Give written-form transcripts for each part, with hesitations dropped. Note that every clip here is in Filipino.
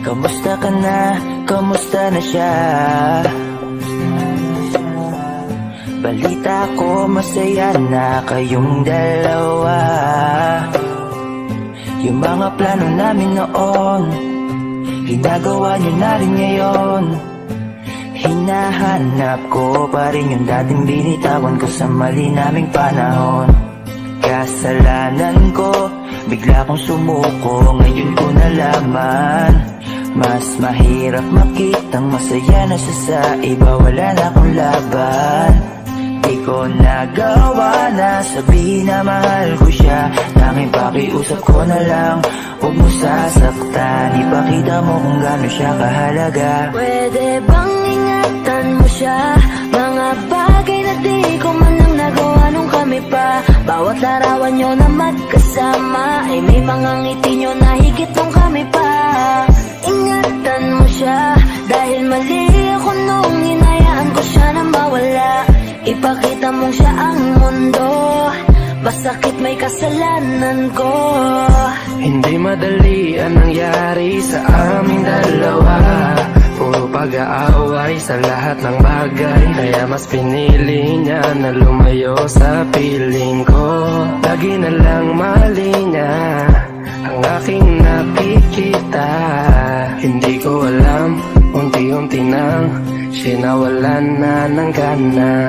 Kamusta ka na? Kamusta na siya? Balita ko masaya na kayong dalawa. Yung mga plano namin noon, ginagawa niyo na rin ngayon. Hinahanap ko pa rin yung dating binitawan ko sa mali naming panahon. Kasalanan ko, bigla kong sumuko, ngayon ko nalaman. Mas mahirap makitang masaya na siya sa iba, wala na akong laban. Di ko nagawa na sabihin na mahal ko siya. Tanging pakiusap ko na lang, huwag mo sasaktan. Ipakita mo kung gaano siya kahalaga. Pwede bang ingatan mo siya? Mga bagay na di ko man lang nagawa nung kami pa. Bawat larawan nyo na magkasama ay may mga ngiti nyo na higit nung kami pa. Ingatan mo siya dahil mali ako nung hinayaan ko siya na mawala. Ipakita mong siya ang mundo, masakit may kasalanan ko. Hindi madali ang nangyari sa aming dalawa. Puro pag-aaway sa lahat ng bagay, kaya mas pinili niya na lumayo sa piling ko. Lagi na lang mali niya ang aking nakikita. Hindi ko alam, unti-unti nang sinawalan na ng gana.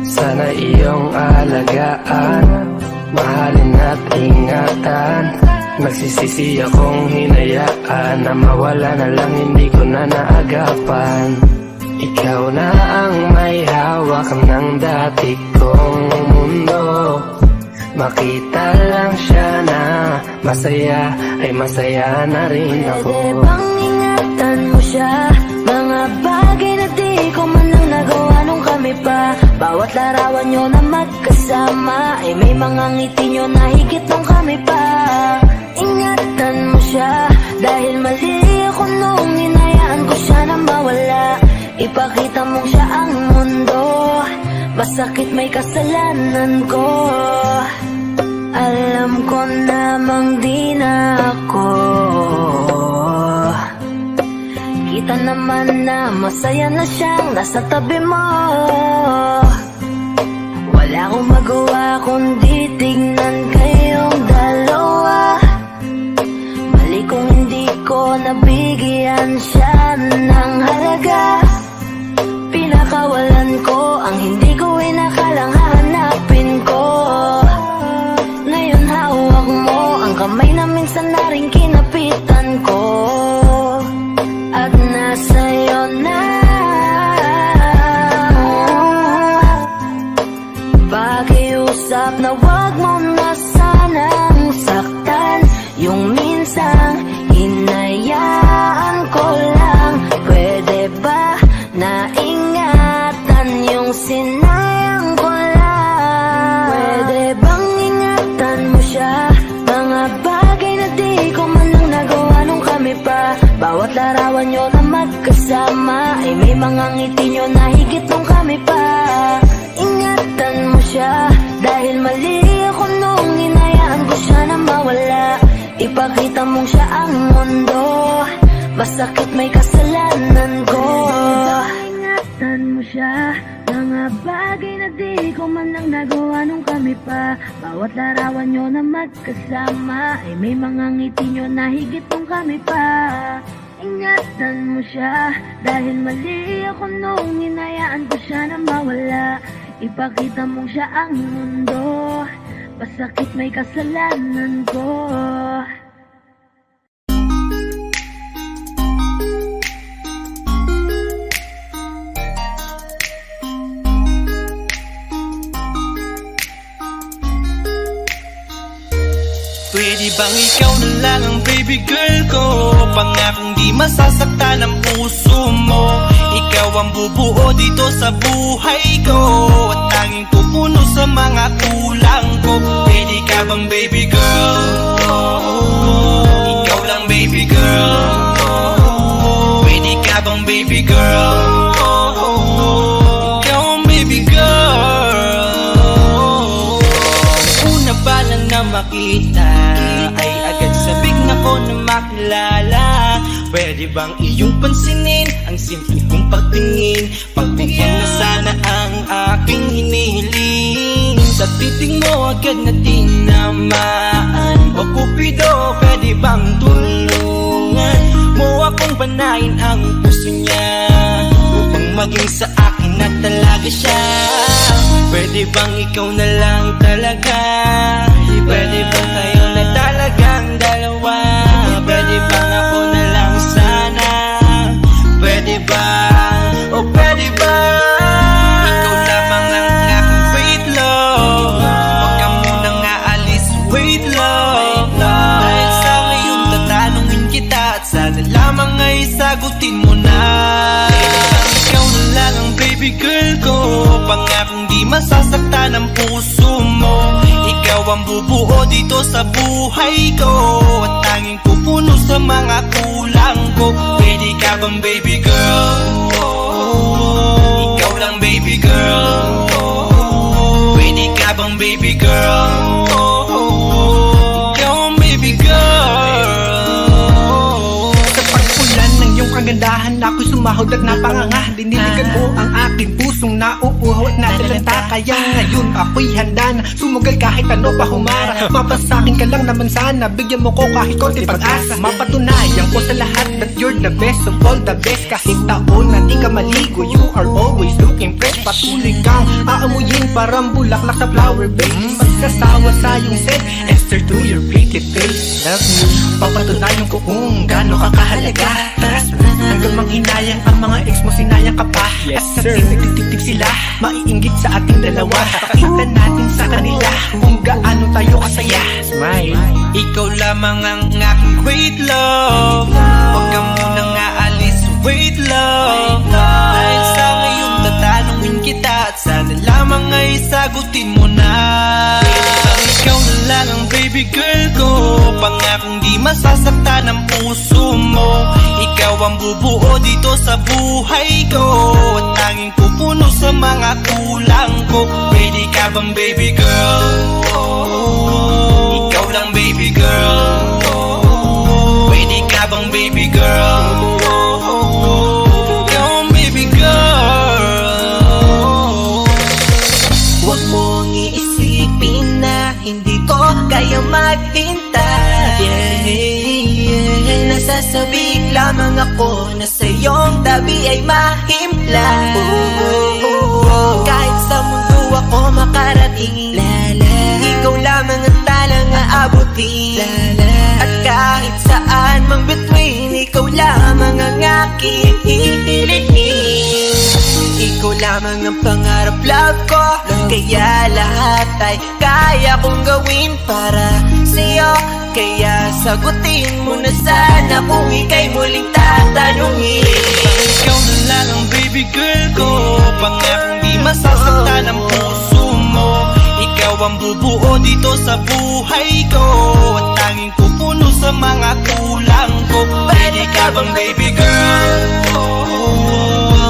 Sana iyong alagaan, mahalin at ingatan. Nagsisisi akong hinayaan na mawala na lang, hindi ko na naagapan. Ikaw na ang may hawak ng dati kong mundo. Makita lang siya na masaya, ay masaya na rin ako. Pwede bang ingatan mo siya? Mga bagay na di ko man lang nagawa nung kami pa. Bawat larawan nyo na magkasama ay may mga ngiti nyo na higit nung kami pa. Ingatan mo siya dahil mali ako nung hinayaan ko siya na mawala. Ipakita mong siya ang mundo, masakit may kasalanan ko. Alam ko namang di na ako. Kita naman na masaya na siyang nasa tabi mo. Wala akong magawa kundi tignan kayong dalawa. Mali kung hindi ko nabigyan siya ng halaga. Pinakawalan ko ang hindi ko inakalang hahanapin ko. Ngayon hawak mo ang kamay na minsan na rin kinapitan ko. At nasa'yo na. Pakiusap na wag mo na sanang saktan. Yung minsang hinayaan ko lang. Pwede ba na ingatan yung sinayang ko lang? Pwede bang ingatan mo siya? Mga bagay na di ko man lang nagawa nung kami pa. Bawat larawan nyo na magkasama ay may mga ngiti nyo na higit nung kami pa. Ingatan mo siya dahil mali ako nung hinayaan ko siya na mawala. Ipakita mong siya ang mundo, masakit may kasalanan ko. Ingatan mo siya, mga bagay na di ko man lang nagawa nung kami pa. Bawat larawan nyo na magkasama ay may mga ngiti nyo na higit nung kami pa. Ingatan mo siya dahil mali ako nung hinayaan ko siya na mawala. Ipakita mong siya ang mundo, masakit may kasalanan ko. Pwede bang ikaw na lang ang baby girl ko? Pangakong di masasaktan ang puso mo. Ikaw ang bubuo dito sa buhay ko, at tanging pupuno sa mga kulang ko. Pwede ka bang baby girl? Ikaw lang baby girl. Pwede ka bang baby girl? Ikaw ang baby girl. Una pa lang na makita ay agad sabik na ko na makilala. Pwede bang iyong pansinin ang simple kong pagtingin? Pagbigyan na sana ang aking hinihiling. Sa titing mo agad na tinamaan. O Cupido, pwede bang tulungan mo akong panayin ang puso niya, upang maging sa akin na talaga siya? Pwede bang ikaw na lang talaga? Pwede bang tayo na talagang dalawa? Pwede bang ako na lang sana? Pwede ba? O pwede ba? Ikaw lamang ang aking wait love. Huwag ka munang aalis, wait love. Dahil sa ngayon tatanungin kita at sana lamang ay sagutin mo na. Ikaw na lang ang baby girl ko, pangakong di masasaktan ang puso mo. Ikaw ang bubuo dito sa buhay ko, at tanging pupuno sa mga kulang ko. Pwede ka bang baby girl? Ikaw lang baby girl. Pwede ka bang baby girl? Ikaw ang baby girl. Sa pagpulan ng iyong kagandahan, ako'y sumahod at napanganga. Diniligan mo ang aking pusong nauuhaw at nadalanta. Kaya ngayon ako'y handa na sumugal kahit ano pa humara. Mapasakin ka lang naman sana, bigyan mo ko kahit konti pag-asa. Mapatunayan ko sa lahat that you're the best of all the best. Kahit taon na di ka maligo, you are always looking fresh. Patuloy kang aamuyin parang bulaklak sa flower base. Pagsasawa sa iyong scent, Esther to your pretty face. Love me, papatunayan ko kung gaano ka kahalaga. Hanggang manghinayang ang mga ex mo, sinayang ka pa. Yes, sir. At nagtitig sila, maiinggit sa ating dalawa. Pakita natin sa kanila kung gaano tayo kasaya. Smile. Ikaw lamang ang aking great love. Huwag ka munang aalis, wait love. Dahil sa ngayon tatanungin kita at sana lamang ay sagutin mo na. Ikaw na lang ang baby girl ko, pangakong di masasaktan ang puso mo. Ikaw ang bubuo dito sa buhay ko, at tanging pupuno sa mga kulang ko. Pwede ka bang baby girl? Ikaw lang baby girl. Pwede ka bang baby girl? Ikaw ang baby girl. Huwag mong iisipin na hindi ko kaya maghintay. Nasasabik lamang ako na sa iyong tabi ay mahimpla. Kahit sa mundo ako makarating, ikaw lamang ang talang aabutin. At kahit saan mang between, ikaw lamang ang aking hihilihin. Ikaw lamang ang pangarap, love ko. Kaya lahat ay kaya kong gawin para sa'yo. Kaya sagutin mo na sana kung ika'y muling tatanungin. Ikaw na lang ang baby girl ko, pangakong di masasaktan ang puso mo. Ikaw ang bubuo dito sa buhay ko, at tanging pupuno sa mga kulang ko. Pwede ka bang baby girl?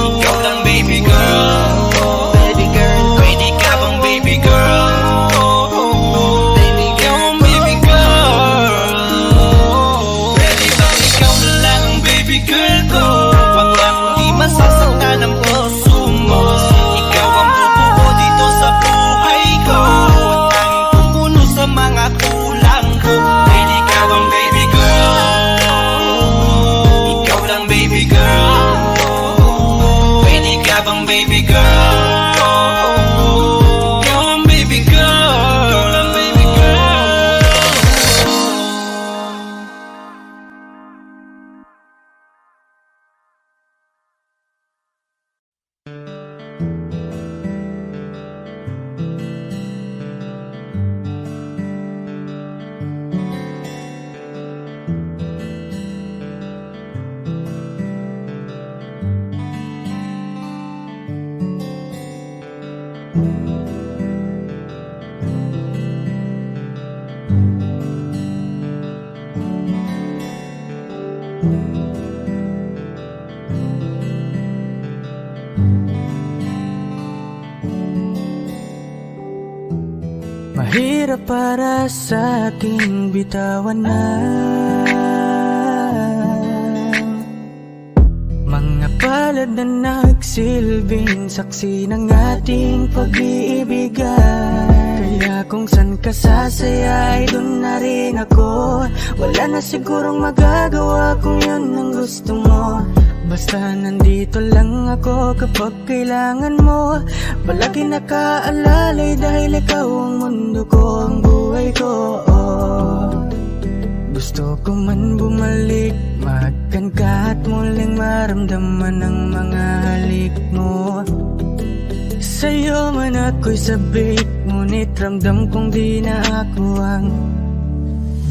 Ikaw lang baby girl. Baby girl, Pwede ka bang baby girl? baby Ikaw girl, ang baby girl. Pwede bang ikaw na lang ang baby girl ko, pangakong di masasaktan ang puso mo. Ikaw ang bubuo dito sa buhay ko, at tanging pupuno sa mga kulang ko. Pwede ka bang baby girl? Ikaw lang baby girl. Pwede ka bang baby girl? Ikaw ang baby girl. Ikaw lang baby girl. Mahirap para sa aking bitawan na palad na nagsilbing saksi ng ating pag-iibigan. Kaya kung san ka sasaya ay dun na rin ako. Wala na sigurong magagawa kung yun ang gusto mo. Basta nandito lang ako kapag kailangan mo. Palagi nakaalalay dahil ikaw ang mundo ko, ang buhay ko. Gusto ko man bumalik, makan ka at muling maramdaman ang mga halik mo. Sa'yo man ako'y sabik, ngunit ramdam kong di na ako ang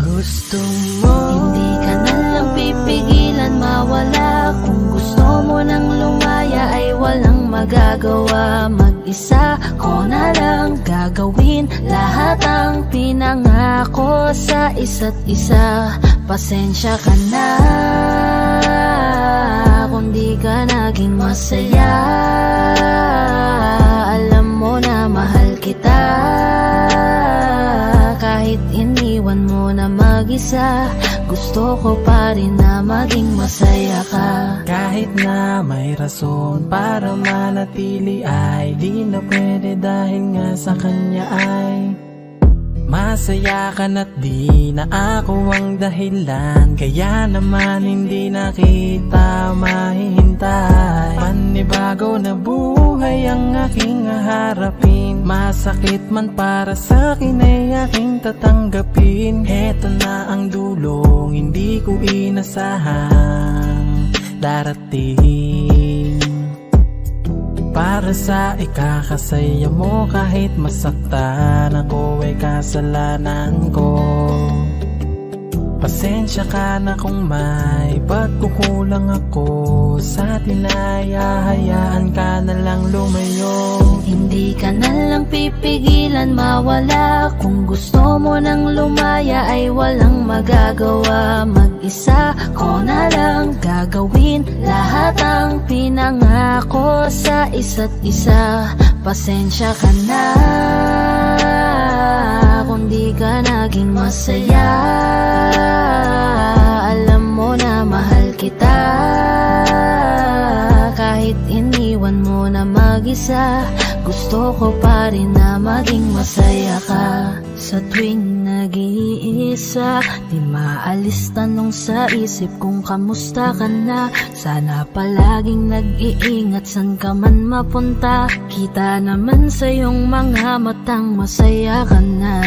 gusto mo. Hindi ka na lang pipigilan mawala. Kung gusto mo nang lumaya ay walang magagawa. Mag-isa ko na lang gagawin lahat ang pinangako sa isa't isa. Pasensya ka na kung di ka naging masaya. Alam mo na mahal kita, kahit iniwan mo na mag-isa. Gusto ko pa rin na maging masaya ka. Kahit na may rason para manatili ay di na pwede dahil nga sa kanya ay masaya ka na't di na ako ang dahilan. Kaya naman hindi na kita mahihintay. Panibago na buhay ang aking haharapin. Masakit man para sa'kin ay aking tatanggapin. Heto na ang dulong hindi ko inasahang darating. Para sa ikakasaya mo kahit masaktan ako ay kasalanan ko. Pasensya ka na kung may pagkukulang ako sa atin ay hahayaan ka na lang lumayo. Hindi ka na lang pipigilan mawala. Kung gusto mo nang lumaya ay walang magagawa. Mag-isa ko na lang gagawin lahat ang pinangako sa isa't isa. Pasensya ka na kung di ka naging masaya. Alam mo na mahal kita, kahit iniwan mo na mag-isa. Gusto ko pa rin na maging masaya ka. Sa tuwing nag-iisa, di maalis tanong sa isip kung kamusta ka na. Sana palaging nag-iingat san ka man mapunta. Kita naman sa iyong mga matang masaya ka na.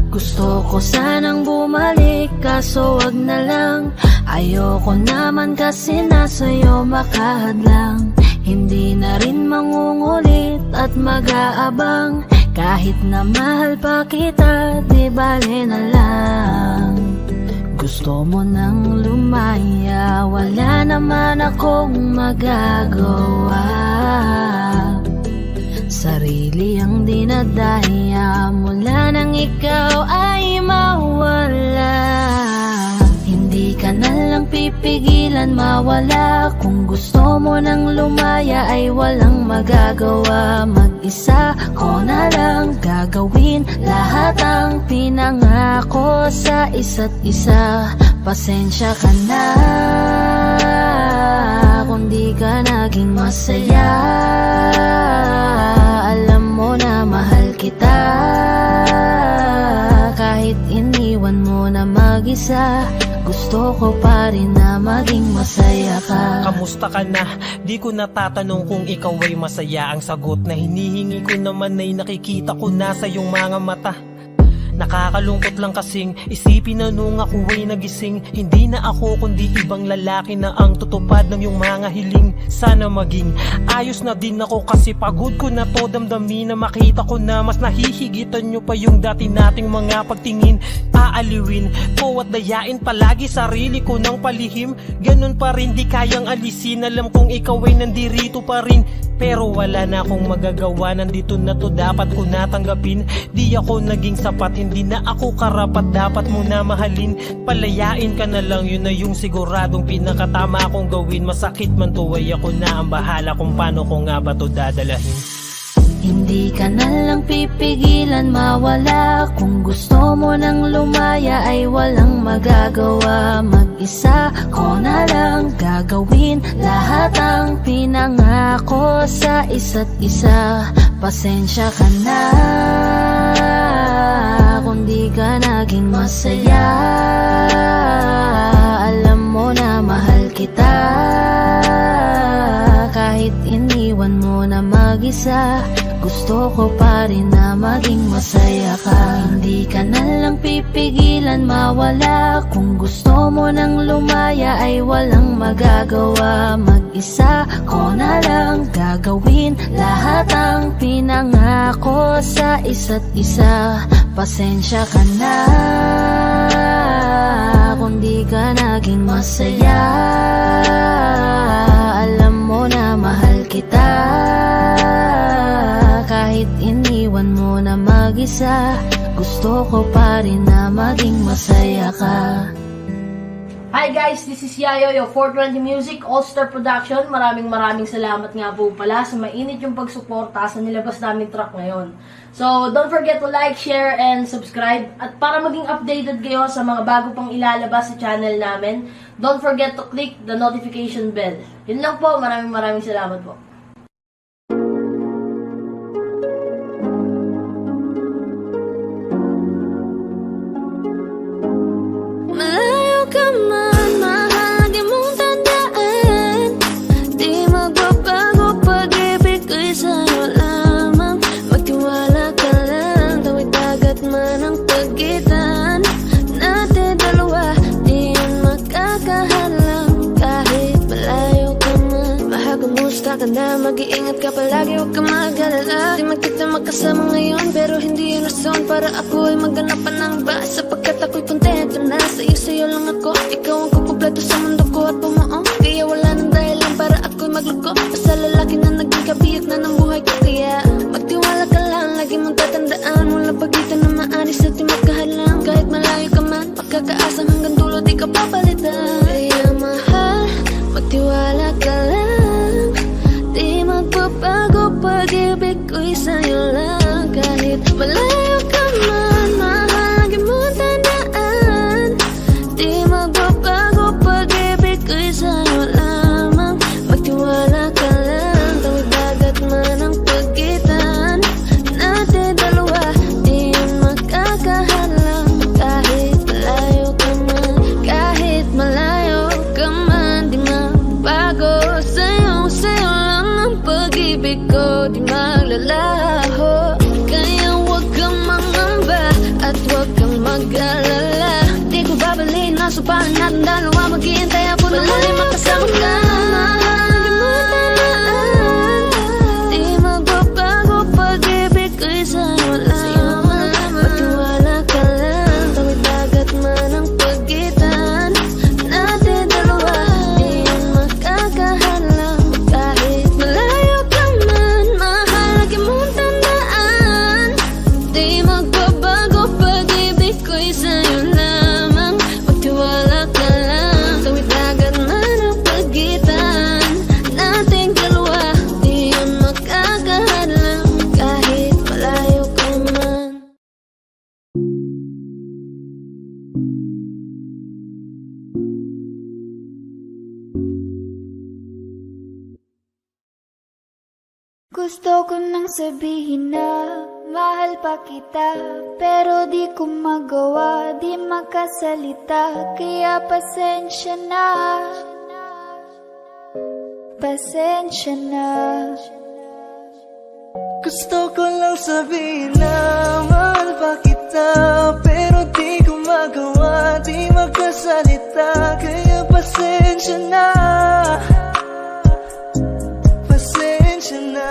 Gusto ko sanang bumalik kaso wag na lang. Ayoko naman kasi nasa'yo makahadlang. Hindi na rin mangungulit at mag-aabang. Kahit na mahal pa kita, di bale na lang. Gusto mo nang lumaya, wala naman akong magagawa. Sarili ang dinadaya mula nang ikaw ay mawala. Hindi ka na lang pipigilan mawala. Kung gusto mo nang lumaya ay walang magagawa. Mag-isa ko na lang gagawin lahat ang pinangako sa isa't isa. Pasensya ka na kung di ka naging masaya. Alam mo na mahal kita, kahit iniwan mo na mag-isa. Gusto ko pa rin na maging masaya ka. Kamusta ka na? Di ko natatanong kung ikaw ay masaya. Ang sagot na hinihingi ko naman ay nakikita ko na sa iyong mga mata. Nakakalungkot lang kasing isipin na nung ako ay nagising, hindi na ako kundi ibang lalaki na ang tutupad ng iyong mga hiling. Sana maging ayos na din ako kasi pagod ko na to damdamin na makita ko na mas nahihigitan nyo pa yung dati nating mga pagtingin. Aaliwin ko at dayain palagi sarili ko ng palihim. Ganun pa rin di kayang alisin. Alam kong ikaw ay nandirito pa rin, pero wala na akong magagawa. Nandito na to, dapat ko natanggapin. Di ako naging sapat, hindi na ako karapat. Dapat mo na mahalin, palayain ka na lang. Yun na yung siguradong pinakatama akong gawin. Masakit man to ay ako na ang bahala kung paano ko nga ba to dadalahin. Hindi ka na lang pipigilan mawala. Kung gusto mo nang lumaya ay walang magagawa. Mag-isa ko na lang gagawin lahat ang pinangako sa isa't isa. Pasensya ka na kung di ka naging masaya. Alam mo na mahal kita, kahit iniwan mo na mag-isa. Gusto ko pa rin na maging masaya ka. Hindi ka na lang pipigilan mawala. Kung gusto mo nang lumaya ay walang magagawa. Mag-isa ko na lang gagawin lahat ang pinangako sa isa't isa. Pasensya ka na kung di ka naging masaya. Alam mo na mahal kita, kahit iniwan mo na mag-isa. Gusto ko pa rin na maging masaya ka. Hi guys, this is Yayo, your 420 Music, All-Star Production. Maraming salamat nga po pala sa mainit yung pagsuporta sa nilabas naming track ngayon. So, don't forget to like, share, and subscribe. At para maging updated kayo sa mga bago pang ilalabas sa channel namin, don't forget to click the notification bell. Yun lang po, maraming salamat po. Malayo ka man, mahal, di mong tandaan. Di magbabago pag-ibig ko'y sa'yo lamang. Magtiwala ka lang, tawid dagat man ang pagitan natin dalawa. Di yun makakahalang kahit malayo ka man. Mahagumusta ka na, mag-iingat ka palagi, huwag ka mag-alala. Di man kita magkasama ngayon, pero hindi yun rason para ako ay maghanap pa ng iba. Sapagkat ako'y kontento na sa'yo lang ako. Ikaw ang kukumpleto sa mundo ko at bumuo. Kaya wala nang dahilan para ako'y magluko. Basta lalaki na naging kabiyak na ng buhay ko. Kaya magtiwala ka lang, lagi mong tatandaan. Walang pagitan na maanis at di magkahalang. Kahit malayo ka man, pagkakaasang hanggang dulo di ka papalitan. Kaya mahal, magtiwala ka lang. Di magbabago pag-ibig ko'y sa'yo lang. Kahit malayo ka man, mahal, lagi mong tandaan. Di magbabago pag-ibig ko'y sa'yo lamang. Magtiwala ka lang, tawid dagat man ang pagitan natin dalawa. Di yun makakahalang kahit malayo ka man. Kahit malayo ka man, di magbago. Sa'yo lang ang pag-ibig ko, di maglalaho. Kaya huwag kang mangamba at huwag kang mag-alala. Di ko babaliin na supahan natin dalawa. Maghihintay ako na muli makasama ka. Di magbabago pag-ibig ko'y sa'yo lamang. Magtiwala ka lang, tawid dagat man ang pagitan natin dalawa. Di yun makakahalang kahit malayo ka man, mahal, lagi mong tandaan. Di magbabago pag-ibig ko'y sa'yo lamang. Magtiwala ka lang, tawid dagat man ang pagitan nating dalawa. Di yun makakahalang kahit malayo ka man. Gusto ko nang sabihin na mahal pa kita, pero di ko magawa, di makasalita. Kaya pasensya na, pasensya na. Gusto ko lang sabihin na mahal pa kita, pero di ko magawa, di magkasalita. Kaya pasensya na, pasensya na.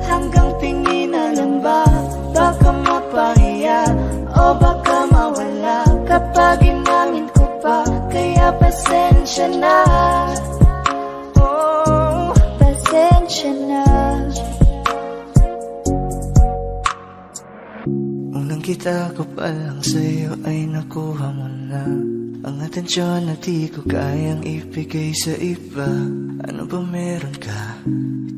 Hanggang tingin na lang ba, baka mapahiya o baka mawala kapag inamin ko pa. Kaya pasensya na, oh, pasensya na. Unang kita ko pa lang sa'yo ay nakuha mo na ang atensyon na di ko kayang ibigay sa iba. Ano ba meron ka?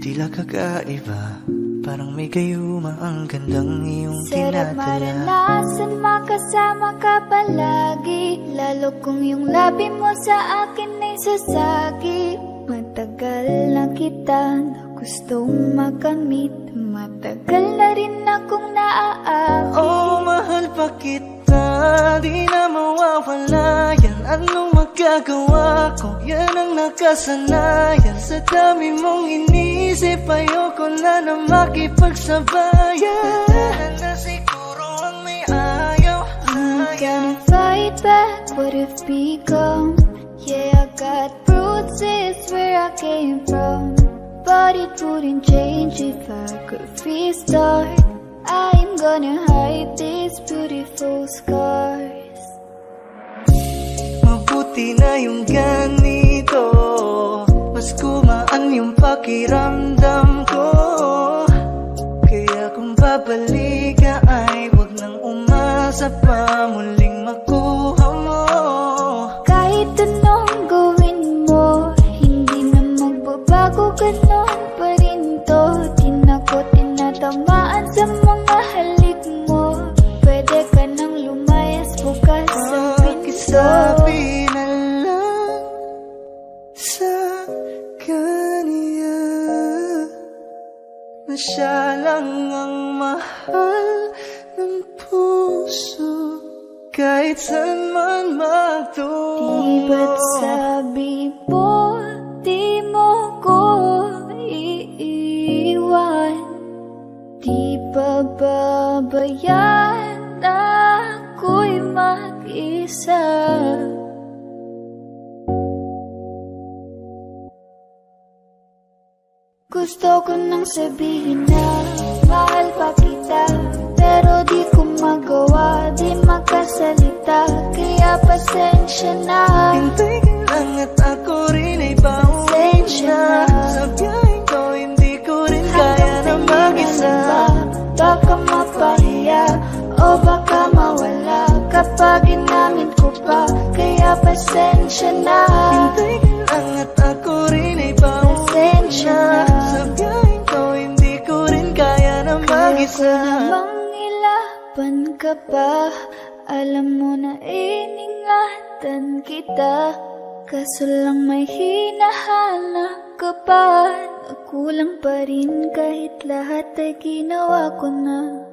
Di tila kakaiba. Parang may gayuma ang gandang iyong Sarap tinatala. maranasan, makasama ka palagi. Lalo kung yung labi mo sa akin ay sasagi. Matagal na kita na gustong makamit. Matagal na rin akong naaakit. Oh, mahal pa kita, di na mawawala yan. Anong magagawa ko? Yan ang nakasanayan. Sa dami mong inisip, ayoko na makipagsabayan. Na siguro ang may ayaw. I'm gonna fight back what if become. Yeah, I got bruises where I came from, but it wouldn't change if I could restart. I'm gonna hide these beautiful scars. Mabuti na yung ganito, mas gumaan yung pakiramdam ko. Kaya kung babalik ka ay wag nang umasa pa muling makuha mo. Kahit anong gawin mo, hindi na magbabago, ganon pa rin to. Di na ko tinatamaan sa mga halik mo. Pwede ka nang lumayas, bukas ang pinto. Pakisabi na lang sa kanya na siya lang ang mahal ng puso, kahit saan man magtungo. Di ba't sabi mo, di mo ko iiwan? Di ba babayaan ako'y mag-isa? Gusto ko nang sabihin na mahal pa kita, pero di ko magawa, di makasalita. Kaya pasensya na. Hintay ka lang at ako rin ay pauwi na. Sa biyaheng ko hindi ko rin kaya na mag-isa. Baka mapahiya o baka mawala kapag inamin ko pa. Kaya pasensya na. Hintay ka lang at ako rin ay pauwi Pasensya na. na. Sa biyaheng ko hindi ko rin kaya na mag-isa. Kaya ko namang ilaban ka pa. Alam mo na iningatan kita, kaso lang may hinahanap ka pa. Nakulang pa rin kahit lahat ay ginawa ko na.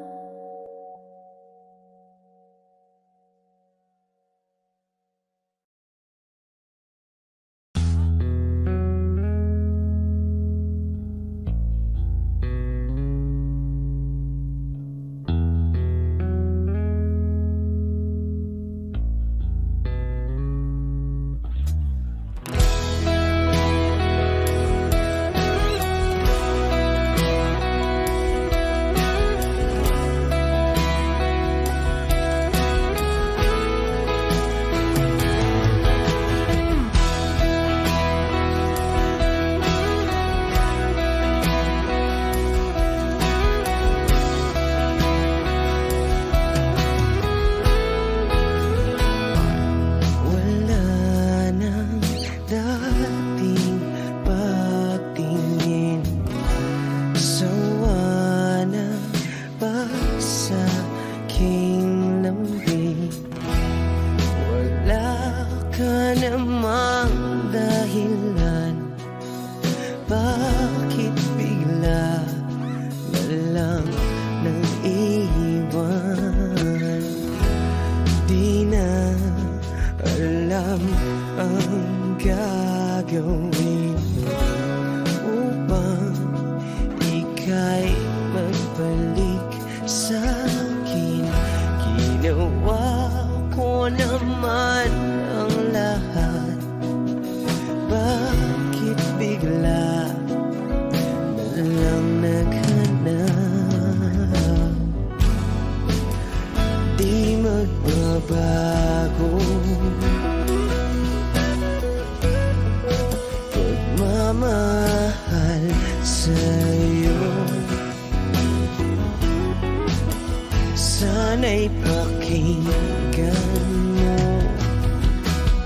Sana'y pakinggan mo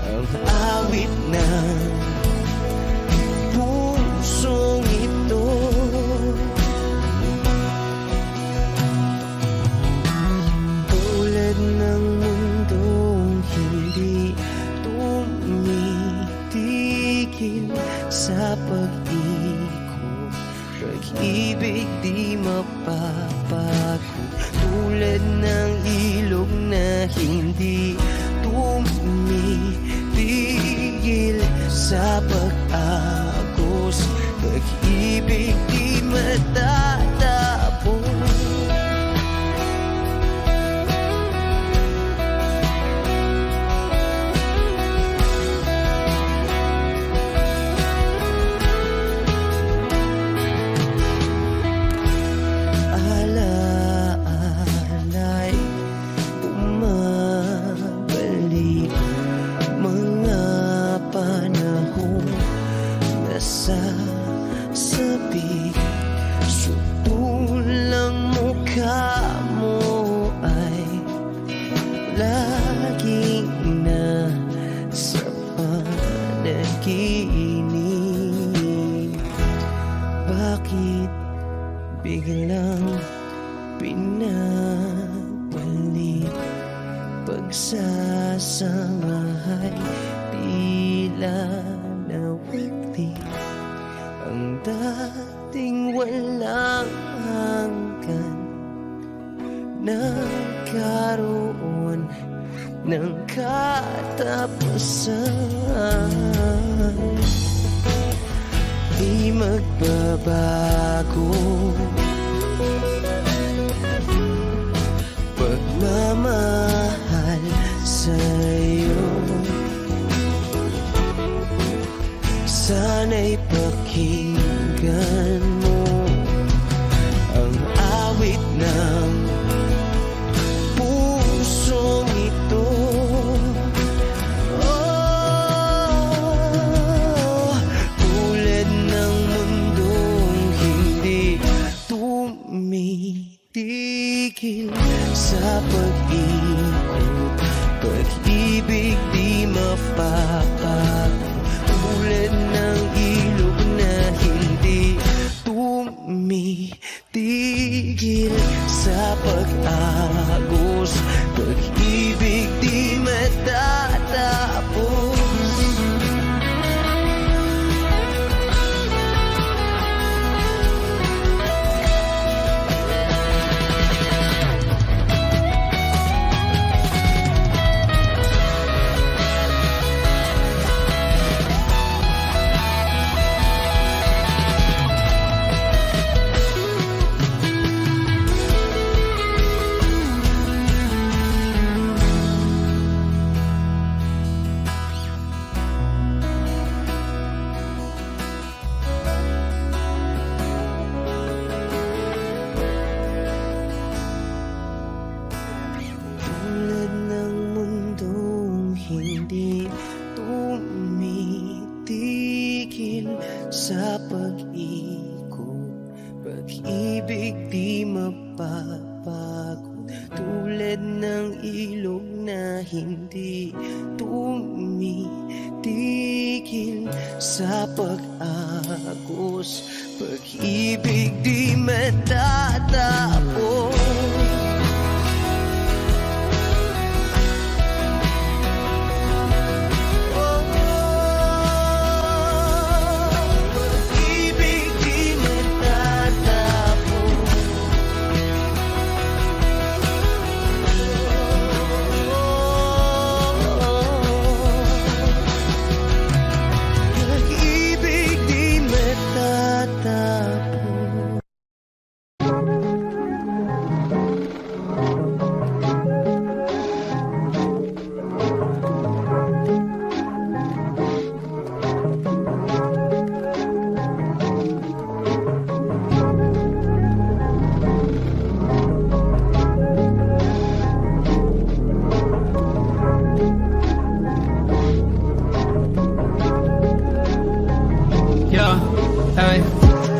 ang awit ng pusong ito. Tulad ng ilog na hindi tumitigil sa pag-agos, pag-ibig di matatapos. Alaala'y bumabalik, mga panahon nasasabik. Sutulang mukha mo ay laging nasa panaginip. Bakit biglang pinabalik? Pagsasamahay tila nawagli, ang dating walang hanggan nagkaroon ng katapusan. Di magbabago pagmamahal sa'yo. Sana'y pakinggan mo ang awit ng pusong ito. Oh, tulad ng mundong hindi tumitigil sa pag-ikot, pag-ibig di mapapago. Tulad ng ilog na hindi tumitigil sa pag-agos, pag-ibig di matatapos. Tulad ng mundong hindi tumitigil sa pag-ikot, pag-ibig di mapapagod. Tulad ng ilog na hindi tumitigil sa pag-agos, pag-ibig di matatapos.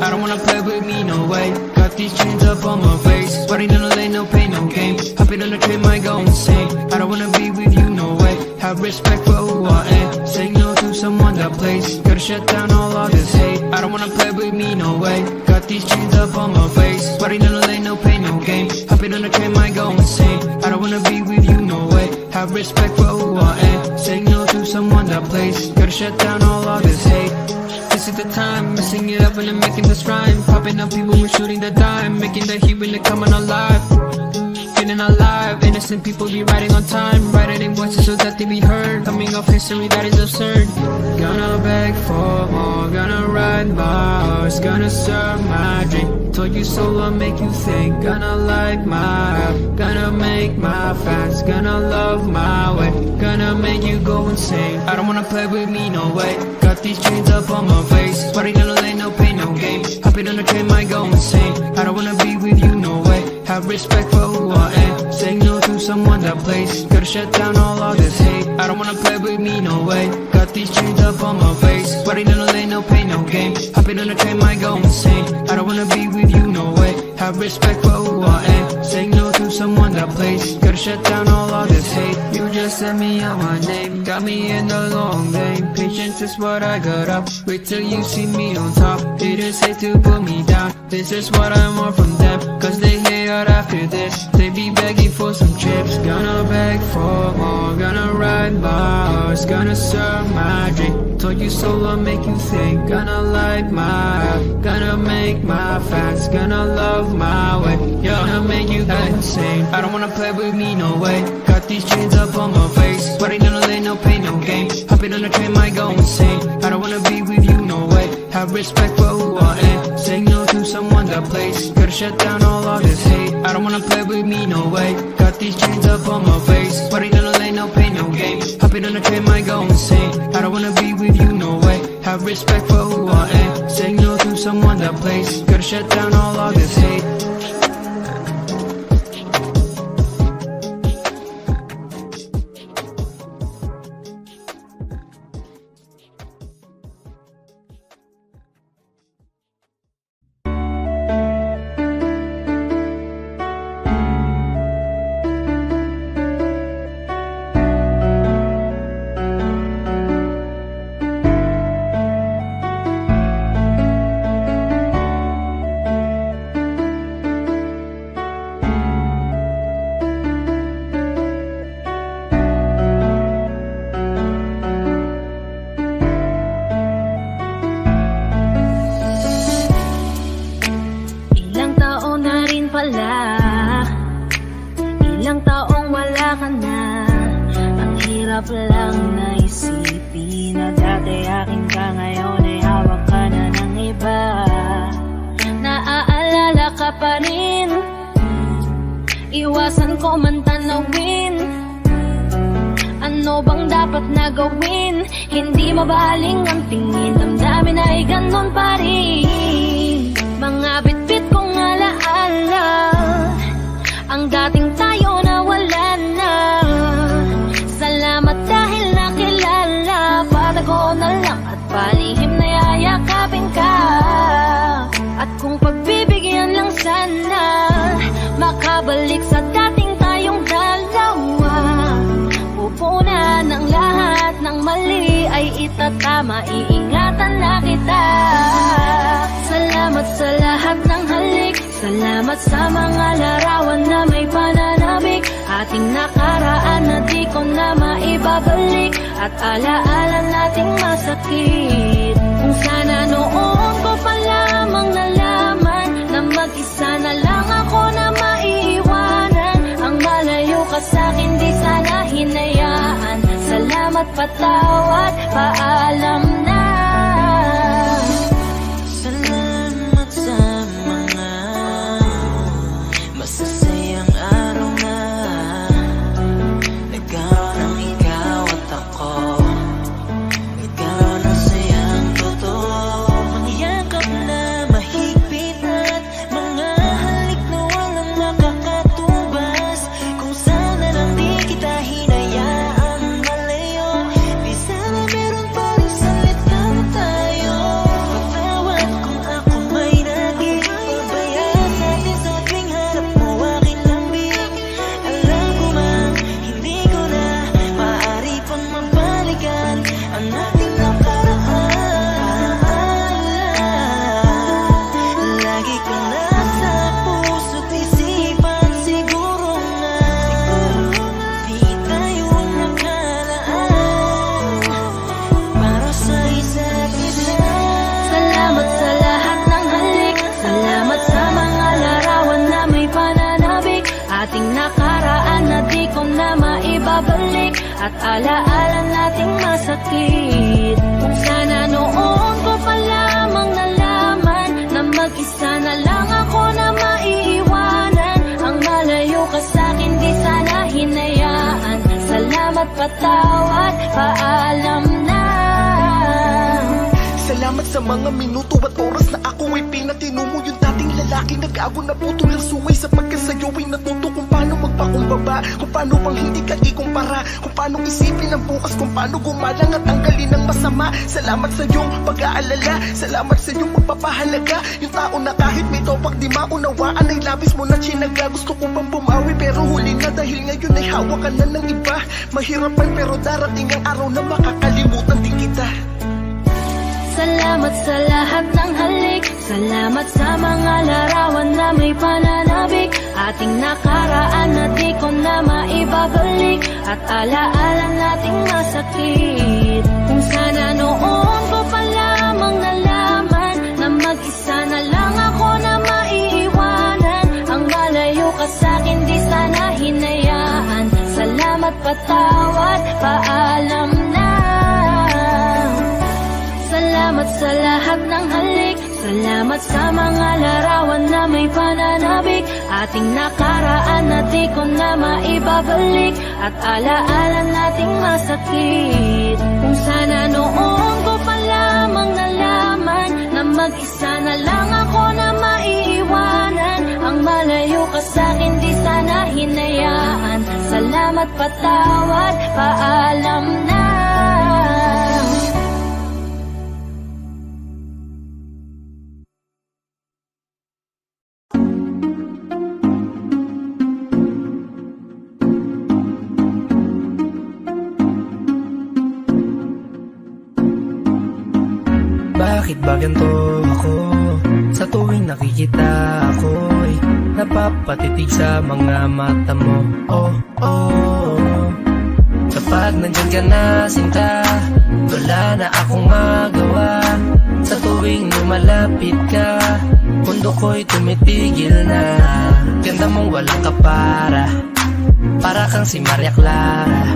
I don't wanna play with me, no way. Got these chains up on my face, sweating on the lane, no pain, no gain. Hopping on the train, might go insane. I don't wanna be with you, no way. Have respect for who I am. Say no to someone that plays. Gotta shut down all of this hate. I don't wanna play with me, no way. Got these chains up on my face, sweating on the lane, no pain, no gain. Hopping on the train, might go insane. I don't wanna be with you, no way. Have respect for who I am. Say no to someone that plays. Gotta shut down all of this hate. This is the time, messing it up and I'm making this rhyme. Popping up people, we're shooting the dime. Making the heat when they come on alive. Feeling alive. innocent people be riding on time, writing voices so that they be heard. Coming off history that is absurd. Gonna beg for more, gonna ride my horse, gonna serve my drink. Told you so, I'll make you think. Gonna light my up, gonna make my fast, gonna love my way, gonna make you go insane. I don't wanna play with me, no way. Got these chains up on my face, sweating in the lane, no pain, no gain. Hopping on the train, might go insane. I don't wanna be with you, no way. Have respect for who I am. Saying no to someone that plays. Gotta shut down all this hate. I don't wanna play with me, no way. Got these chains up on my face, sweating in the lane, no pain, no gain. Hopping on the train, might go insane. I don't wanna be with you, no way. Have respect for who I am. Saying no to someone that plays. Gotta shut down all this hate. You just sent me out my name, got me in the long lane. Patience is what I got up. Wait till you see me on top. Haters hate to put me down. This is what I want from them, cause they hate out after this. They be begging for some chips. Gonna beg for more, gonna ride my horse, gonna serve my drink. Told you so, I'll make you think. Gonna light my up, gonna make my fast, gonna love my way, gonna make you go insane. I don't wanna play with me, no way. Got these chains up on my face, sweating in the lane, no pain, no gain. Hopping on the train, might go insane. I don't wanna be with you, no way. Have respect for who I am. Saying no to someone that plays. Gotta shut down all this hate. I don't wanna play with me, no way. Got these chains up on my face, sweating in the lane, no pain, no gain. Hopping on the train, might go insane. I don't wanna be with you, no way. Have respect for who I am. Saying no to someone that plays. Gotta shut down all this hate. Ilang taong wala ka na. Ang hirap lang na isipin na dati akin ka, ngayon ay hawak ka na ng iba. Naaalala ka pa rin, iwasan ko man tanawin. Ano bang dapat na gawin? Hindi mabaling ang tingin, damdamin ay ganon pa rin. Mga bitbit kong alaala, ang dating tayo na wala na. Salamat dahil nakilala, patago na lang at palihim na yayakapin ka. At kung pagbibigyan lang sana, makabalik sa dating tayong dalawa. Pupunan ng lahat ng mali ay itatama, iingatan na kita. Salamat sa lahat ng halik, salamat sa mga larawan na may pananabik. Ating nakaraan na di ko na maibabalik, at alaala nating masakit. Kung sana noon ko pa lamang nalaman na mag-isa na lang ako na maiiwanan. Ang malayo ka sa'kin di sana hinayaan. Salamat, patawad, paalam na. Salamat sa mga masasayang araw na nagkaroon ng ikaw at ako. Nagkaroon ng sayang totoo, mga yakap na mahigpit at mga halik na walang makakatubas. Kung sana lang di kita hinayaan malayo, di sana meron pa rin salita na tayo. Patawad kung ako may naging pabayaan natin sa tuwing harap mo aking lambing. Alam ko man, hindi ko na maaari pang mabalikan ang ating nakaraan. Lagi ka nasa puso't isipan, siguro nga di tayo nakalaan para sa isa't isa. Salamat sa lahat ng halik, salamat sa mga larawan na may pananabik. Ating nakaraan na di maibabalik at alaala nating masakit. Kung sana noon ko pa lamang nalaman na mag-isa na lang ako na maiiwanan. Ang malayo ka sa'kin di sana hinayaan. Salamat, patawad, paalam na. Salamat sa mga minuto at oras na ako ay pinatino mo. Yung dating lalaki nag-ago na putol ang suway. Sapagkat sa'yo ay natuto kung paano magpakumbaba, kung paano bang hindi ka ikumpara, kung paano isipin ang bukas, kung paano gumalang at tanggalin ang masama. Salamat sa iyong pag-aalala, salamat sa iyong pagpapahalaga. Yung tao na kahit may topak di maunawaan ay labis mo na chinaga. Gusto ko pang bumawi pero huli na dahil ngayon ay hawak ka na ng iba. Mahirap man pero darating ang araw na makakalimutan din kita. Salamat sa lahat ng halik. Salamat sa mga larawan na may pananabik. Ating nakaraan na di ko na maibabalik at alaala nating masakit. Kung sana noon ko pa lamang nalaman na mag-isa na lang ako na maiiwanan. Ang malayo ka sa'kin di sana hinayaan. Salamat, patawad, paalam na. Salamat sa lahat ng halik. Salamat sa mga larawan na may pananabik. Ating nakaraan na di ko na maibabalik at alaala nating masakit. Kung sana noon ko pa lamang nalaman na mag-isa na lang ako na maiiwanan. Ang malayo ka sa'kin di sana hinayaan. Salamat, patawad, paalam na. Bakit ba ganito ako? Sa tuwing nakikita ako'y napapatitig sa mga mata mo. Oh, oh. Kapag nandyan ka na, sinta, wala na akong magawa. Sa tuwing lumalapit ka, mundo ko'y tumitigil na. Ganda mong walang kapara, para kang si Maria Clara,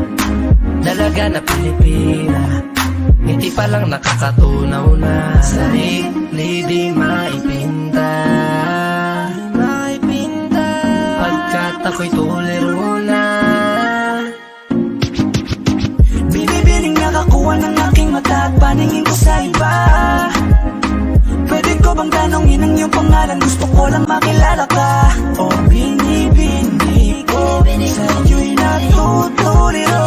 dalaga na Pilipina. Hindi pa lang nakakatunaw na sarili di maipinta. Pagkat ako'y tuliro na. Binibining nakakuha ng aking mata at paningin ko sa iba. Pwede ko bang tanongin ang iyong pangalan? Gusto ko lang makilala ka. O binibini ko sa iyo'y natutuliro.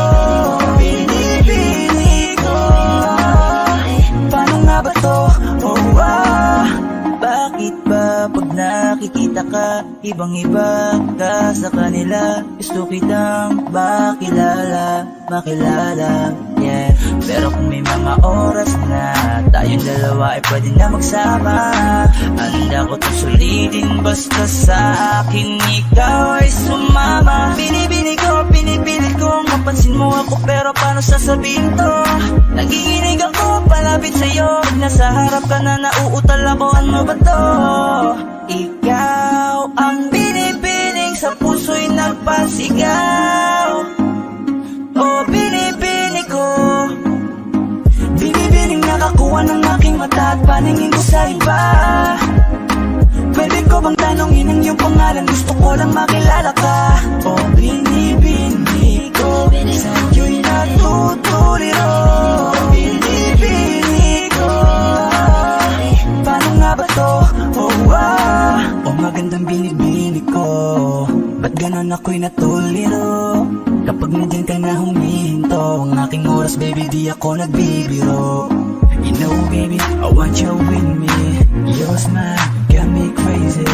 Binibini ko. Paano nga ba to? Oh, bakit ba pag nakikita ka, ibang-iba ka sa kanila? Gusto kitang makilala, yeah. Pero kung may mga oras na tayong dalawa ay pwede na magsama, handa ko to sulitin basta sa akin ikaw ay sumama. Binibini ko, pinipilit ko mapansin mo ako, pero paano sasabihin to? Nagiginig ako palapit sa'yo, pag nasa harap ka na nauutal ako, ano ba to? Ikaw ang binibining sa puso'y nagpasigaw. O binibini ko, binibining nakakuha ng aking mata at paningin ko sa iba. Pwede ko bang tanongin ang iyong pangalan? Gusto ko lang makilala ka. O binibini ko sa iyo'y natutuliro. Binibini ko. Paano nga ba to? Oh, magandang binibini ko. Ba't ganon ako'y natuliro? Kapag nandiyan ka na humihinto ang aking oras, baby, di ako nagbibiro. You know, baby, I want you with me. Your smile got me crazy.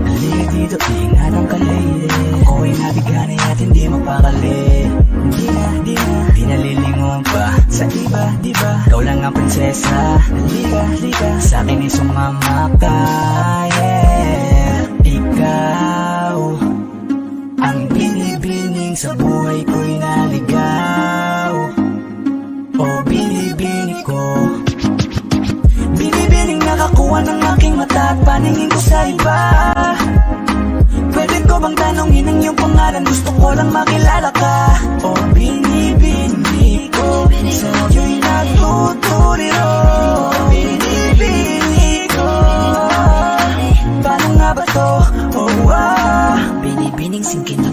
Halika dito, ingatan ka, lady. Ako'y nabigani at hindi mapakali. Di nalilingon pa sa iba, diba? Ikaw lang ang prinsesa. Halika, sa akin ay sumama ka, yeah. Ikaw ang binibining sa buhay ko'y naligaw. O binibini ko, binibining nakakuha ng aking mata at paningin ko sa iba. Pwede ko bang tanongin ang iyong pangalan? Gusto ko lang makilala ka. O binibini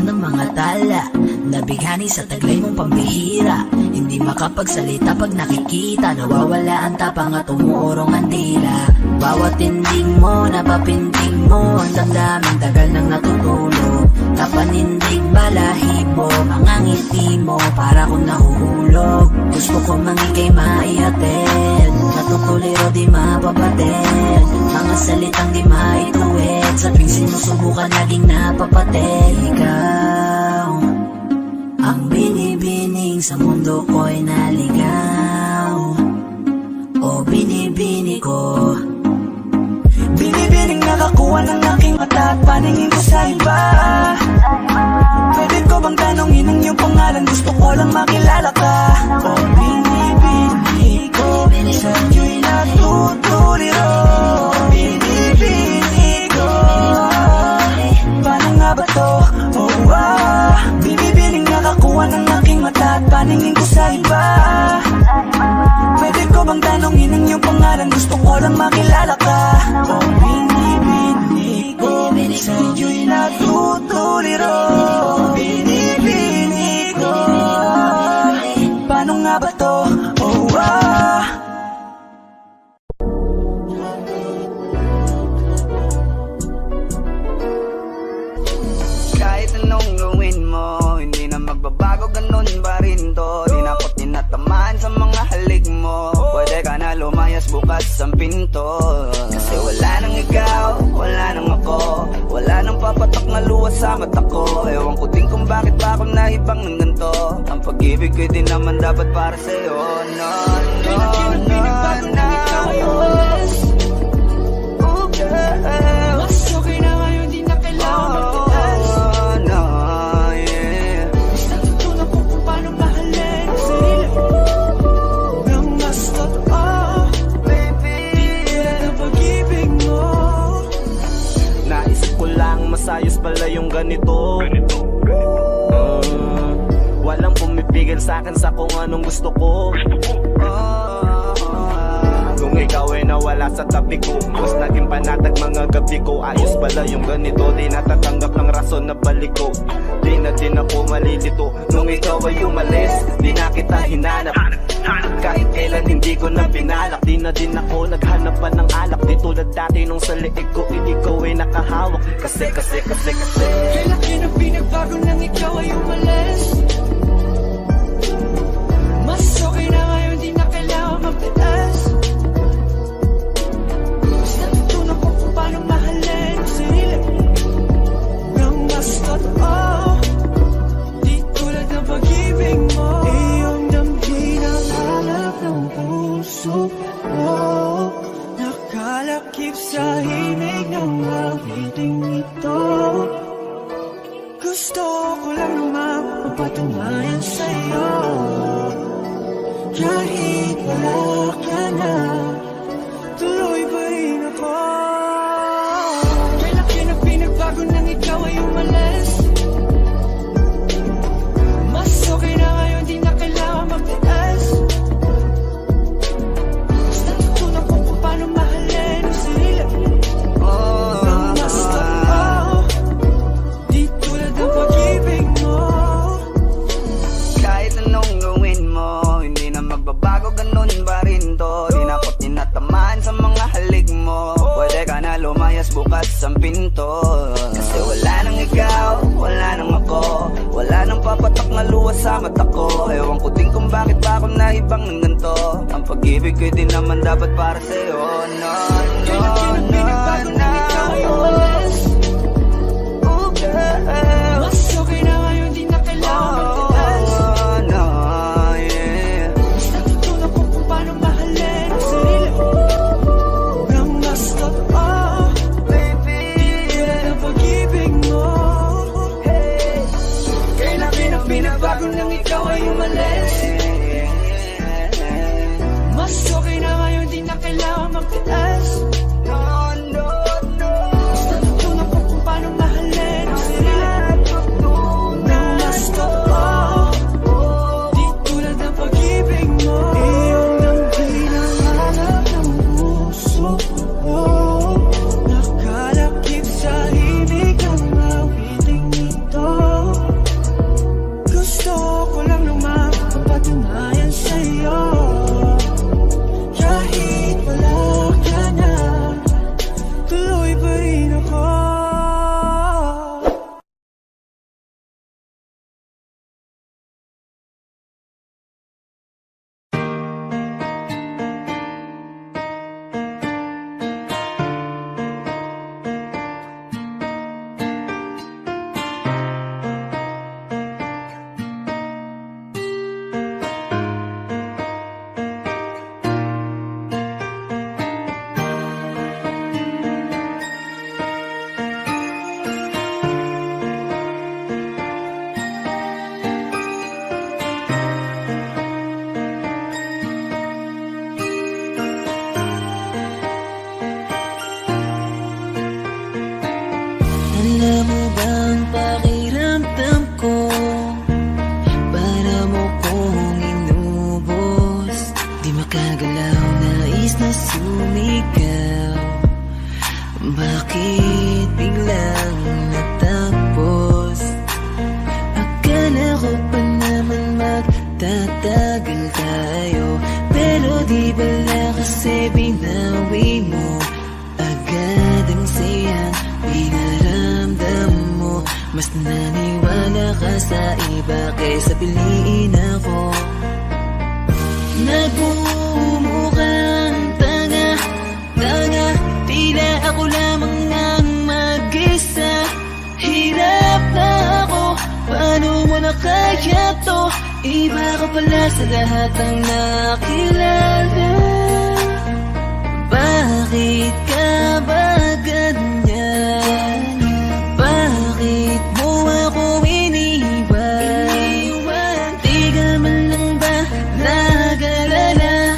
lang ng mga tala, nabighani sa taglay mong pambihira. Hindi makapagsalita pag nakikita, nawawala ang tapang at umuurong ang dila. Bawat tinding mo, napapintig mo, ang damdaming tagal nang natutulog. Kapanindig balahibo, mga ngiti mo, para kong nahuhulog. Gusto ko mangikay maihatid, natutuliro di mapapatid. Mga salitang di maituwid, sa tuwing sinusubukan laging napapatid. Ikaw ang binibining sa mundo ko'y naligaw, o binibini ko. Binibining nakakuha ng aking mata at paningin ko sa iba. Pwede ko bang tanongin ang iyong pangalan? Gusto ko lang makilala ka. O binibini ko, sa'yo'y natutuliro. Binibini ko, paano nga ba to? Oh, binibining nakakuha ng aking mata at paningin ko sa iba. Pwede ko bang tanongin ang iyong pangalan? Gusto ko lang makilala ka. O binibini ko, sa'yo'y natutuliro. Binibini ko, paano nga ba to? Oh, kahit anong gawin mo, hindi na magbabago, ganun ba rin to? Di na ako tinatamaan sa mga halik mo. Pwede ka na lumayas, bukas ang pinto. Kasi wala nang ikaw, wala nang ako, wala nang papatok na luwas sa mata ko. Ewan ko din kung bakit ba ako naibang ng ganito. Ang pag-ibig ko din naman dapat para sa'yo. No, no, no, no. Oh, girl, Mas okay na ngayon, di na kailangan magtaas. Natutunan ko kung paano mahalin ang sarili nang mas totoo. Di tulad ng pag-ibig mo. Naisip ko lang masayos pala yung ganito. Walang pumipigil sa'kin sa kung anong gusto ko. Nung ikaw ay nawala sa tabi ko, mas naging panatag mga gabi ko. Ayos pala yung ganito, di natatanggap ng rason na balik ko. Di na din ako malilito. Nung ikaw ay umalis, di na kita hinanap. Kahit kailan hindi ko na pinalak, di na din ako naghanap pa ng alak. Di tulad dati nung sa liig ko, ikaw ay nakahawak. Kasi Kailan pinagbago nang ikaw ay umalis? Mas okay na ngayon, di na kailangan magtaas. Mas natutunan ko kung paano mahalin ang sarili nang mas totoo. Di tulad ng pag-ibig mo. Iyong damhin ang hanap ng puso mo. Nakalakip sa himig ng awiting ito. Gusto ko lang naman mapatunayan sa'yo. Kahit wala ka na, tuloy pa rin ako. Kailan pinagbago nang ikaw ay umalis? Mas okay na ngayon, di na kailangan magtaas. Mas natutunan ko kung paano mahalin ang sarili nang mas totoo. Di tulad ng pag-ibig mo. kahit anong gawin mo, hindi na magbabago, ganun ba rin to? Di na ako tinatamaan sa mga halik mo. Pwede ka na lumayas, bukas ang pinto. Kasi wala nang ikaw, wala nang ako, wala nang papatok na luwas sa mata ko. Ewan ko din kung bakit ba ako naibang ng ganito. Ang pag-ibig ko din naman dapat para sa'yo. No, no, no, no. Oh, girl, Mas okay na ngayon, di na kailangan magtaas. Mas natutunan ko kung paano mahalin ang sarili nang mas totoo. Di tulad ng pag-ibig mo. Kailan pinagbago nang ikaw ay umalis? Mas okay na ngayon, di na kailangan magtaas. Mas natutunan ko kung paano mahalin ang sarili nang mas totoo. Di tulad ng pag-ibig mo. Iyong damhin ang hanap ng puso ko. Nakalakip sa himig ng awiting ito. magtatagal tayo. Pero di bala kasi binawi mo agad ang sayang pinaramdam mo. Mas naniwala ka sa iba kaysa piliin ako. Nagmumukhang tanga, tila ako lamang ang mag-isa. Hirap na ako, paano mo na kaya to? Iba ka pala sa lahat ng nakilala. Bakit ka ba ganyan? Bakit mo ako iniwan? Di ka man lang ba nag-alala?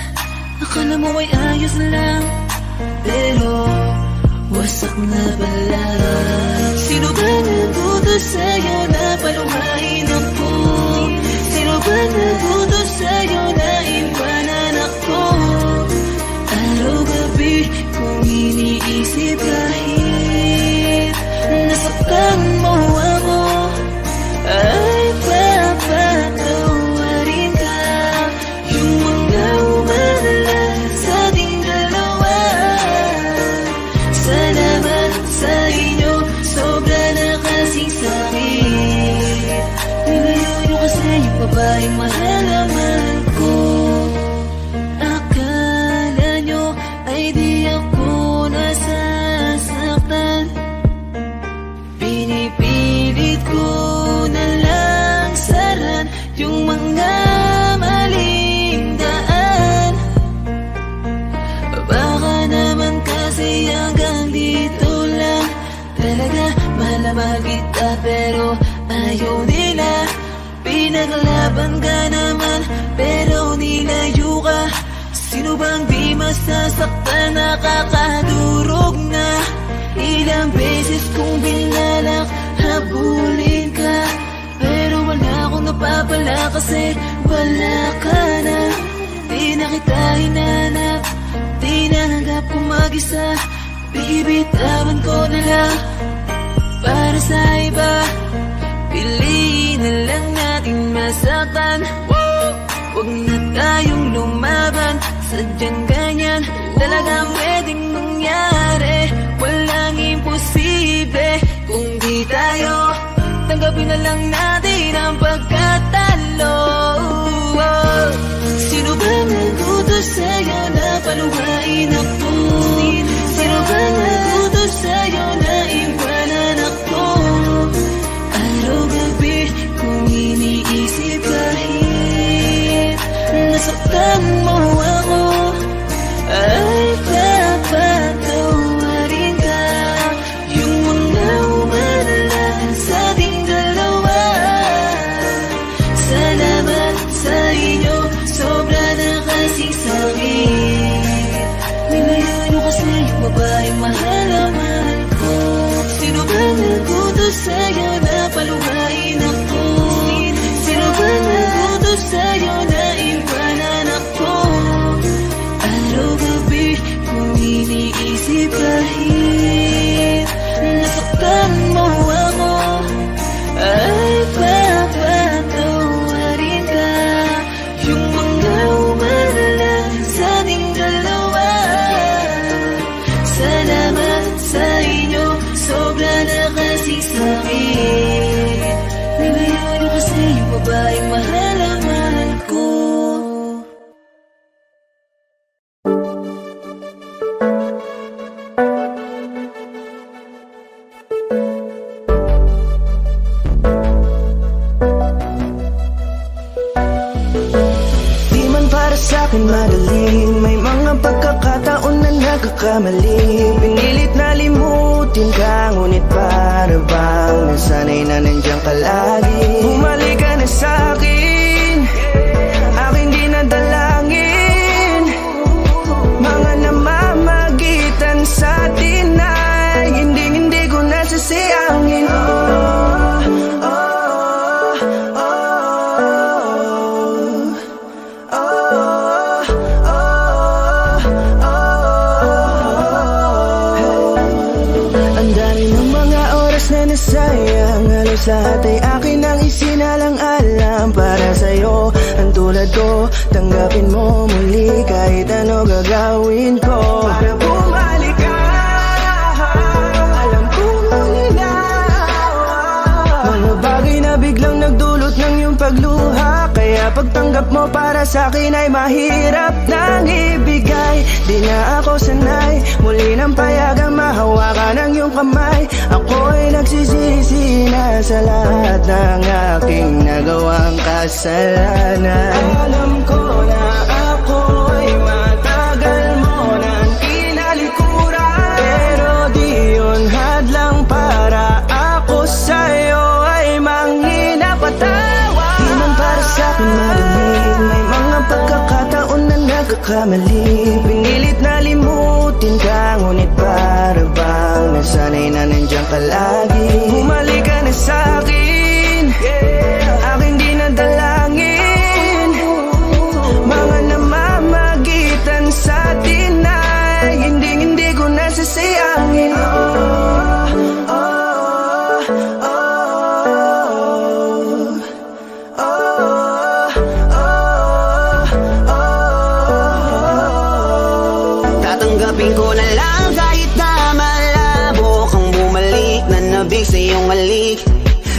Akala mo ay ayos lang, pero wasak na pala. Sino ba natuto sa'yo na paluhain ako? Sino ba natuto sa'yo na iwanan ako? Araw-gabi kung iniisip kahit nasaktan mo ako, ay papatawarin ka. Yung mga umalala sa ating dalawa. Salamat sa inyo, sobra na kasing sakit. Nilayo nyo kasi yung babaeng mahalaman ko. Akala nyo ay di ako nasasaktan. Pinipilit ko na lang saran yung mga maling daan. Baka naman kasi hanggang dito lang. Talaga mahal na mahal kita pero ayaw nila. Pinaglaban ka naman pero nilayo ka. Sino bang di masasaktan, nakakadurog na? Ilang beses kong binalak habulin ka, pero wala akong napapala kasi wala ka na. Di na kita hinanap, di nanggap kong mag-isa. Bibitawan ko na lang para sa iba. Piliin na lang natin masaktan. Huwag na tayong lumaban, sadyang ganyan talagang pwedeng mangyari. Walang imposible kung di tayo. Tanggapin na lang natin ang pagkatalo. Sino ba naguto sa'yo na paluhain ako? Sino ba naguto sa'yo na iwanan ako? Araw-gabi kung iniisip kahit nasaktan mo ako, ay papatawarin ka. Yung mga umalala sa ating dalawa. Salamat sa inyo, sobra na kasing sakit. Nilayo nyo kasi yung babaeng mahalaman ko. Sino ba naguto sa'yo na paluhain ako? Sino ba naguto sa'yo na iwanan ako? Araw-gabi kung iniisip kahit nasaktan mo ako, ay papatawarin ka. Yung mga umalala sa ating dalawa. Salamat sa inyo, sobra na kasing sakit. Nilayo nyo kasi yung babaeng mahalaman ko. Di man para sa'kin magaling, may mga pagkakataon na nagkakamali. Pinilit na limutin ka, ngunit para bang nasanay na nandiyan ka lagi. Bumalik ka na sa'kin, aking di nadalangin. Mga namamagitan sa atin ay hindi ko nasasayangin. Nasayang halos lahat ay akin ang isinalang alam para sa'yo. Ang tulad ko. Tanggapin mo muli kahit ano gagawin ko para bumalik ka. Alam ko ngunit na mga bagay na biglang nagdulot ng iyong pagluha, kaya pagtanggap mo para sa akin ay mahirap nang ibigay. Di na ako sanay muli ng payagang mahawakan ng iyong kamay. Ako'y nagsisisi na sa lahat ng aking nagawang kasalanan. Alam ko na ako'y matagal mo nang kinalikuran, pero di yun hadlang para ako sa'yo ay manghinapatawa. Di man para sa'kin marinig, may mga pagkakataon na nagkakamali. Pinilit na limutin ka, ngunit para bang nasanay na nandiyan ka lagi. Bumalik ka na sa'kin, aking di nadalangin. Mga namamagitan sa atin ay hindi ko nasasayangin. Tatanggapin ko na lang kahit na malabo kang bumalik na nabig sa iyong halik.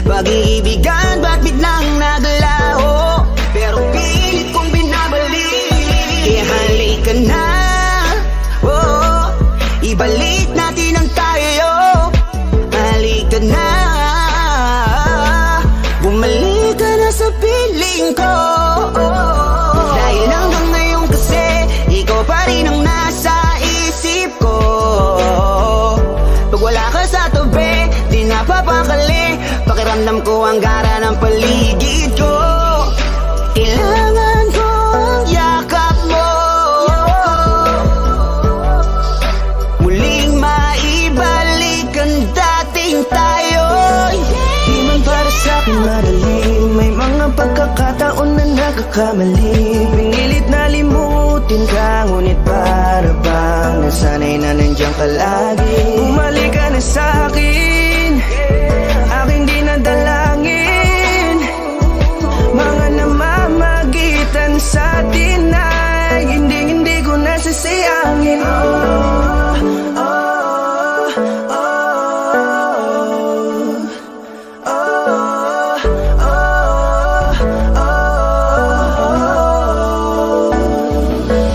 Pag-iibigan ba't biglang naglaho, pero pilit kong binabalik. Ihalik ka na, oh, ibalik natin ang tayo. Halik ka na, bumalik ka na sa piling ko. Dahil hanggang ngayon kasi ikaw pa rin ang nasa isip ko. Pag wala ka sa tabi, di napapakali. Pakiramdam ko ang gara ng paligid ko. Kailangan ko ang yakap mo, muling maibalik ang dating tayo. Di man para sa'kin madali, may mga pagkakataon na nagkakamali. Pinilit na limutin ka, ngunit para bang nasanay na nandiyan ka lagi. Bumalik ka na sa'kin, aking di nadalangin. Mga namamagitan sa atin ay hindi ko nasasayangin.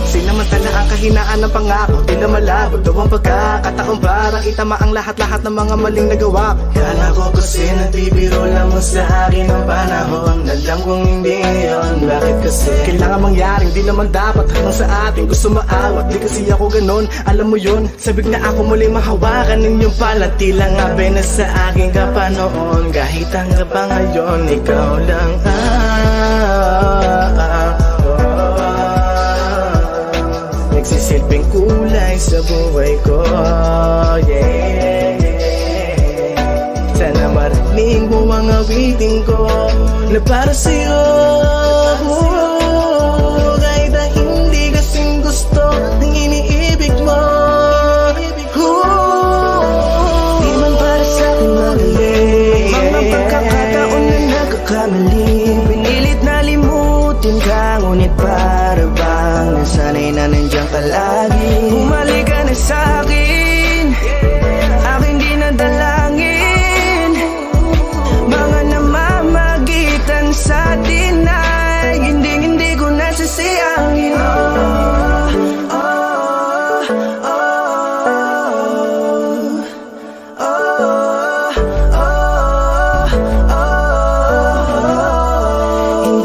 Sinamantala ang kahinaan ng pangako, di na malabo daw ang pagkakataon para itama ang lahat-lahat ng mga maling nagawa. Kala ko kasi nagbibiro lang mo sa akin ang panahon, alam kong hindi yun. Bakit kasi kailangan mangyaring di naman dapat hanggang sa atin gusto maawat? Di kasi ako ganon, alam mo yun. Sabik na ako muli mahawakan ninyong pala, tila nga na sa akin ka pa noon. Kahit hanggang pa ngayon, ikaw lang nagsisilbing kulay sa buhay ko, yeah. Sana marinig mo ang awitin ko na para sa'yo, kahit na hindi kasing gusto ng iniibig mo. Di man para sa'kin magaling, mga pagkakataon na nagkakamali. Pinilit na limutin ka, ngunit para bang nasanay na nandiyan ka lagi. Bumalik ka na sa'kin, aking di nadalangin. Mga namamagitan sa atin ay hindi ko nasasayangin.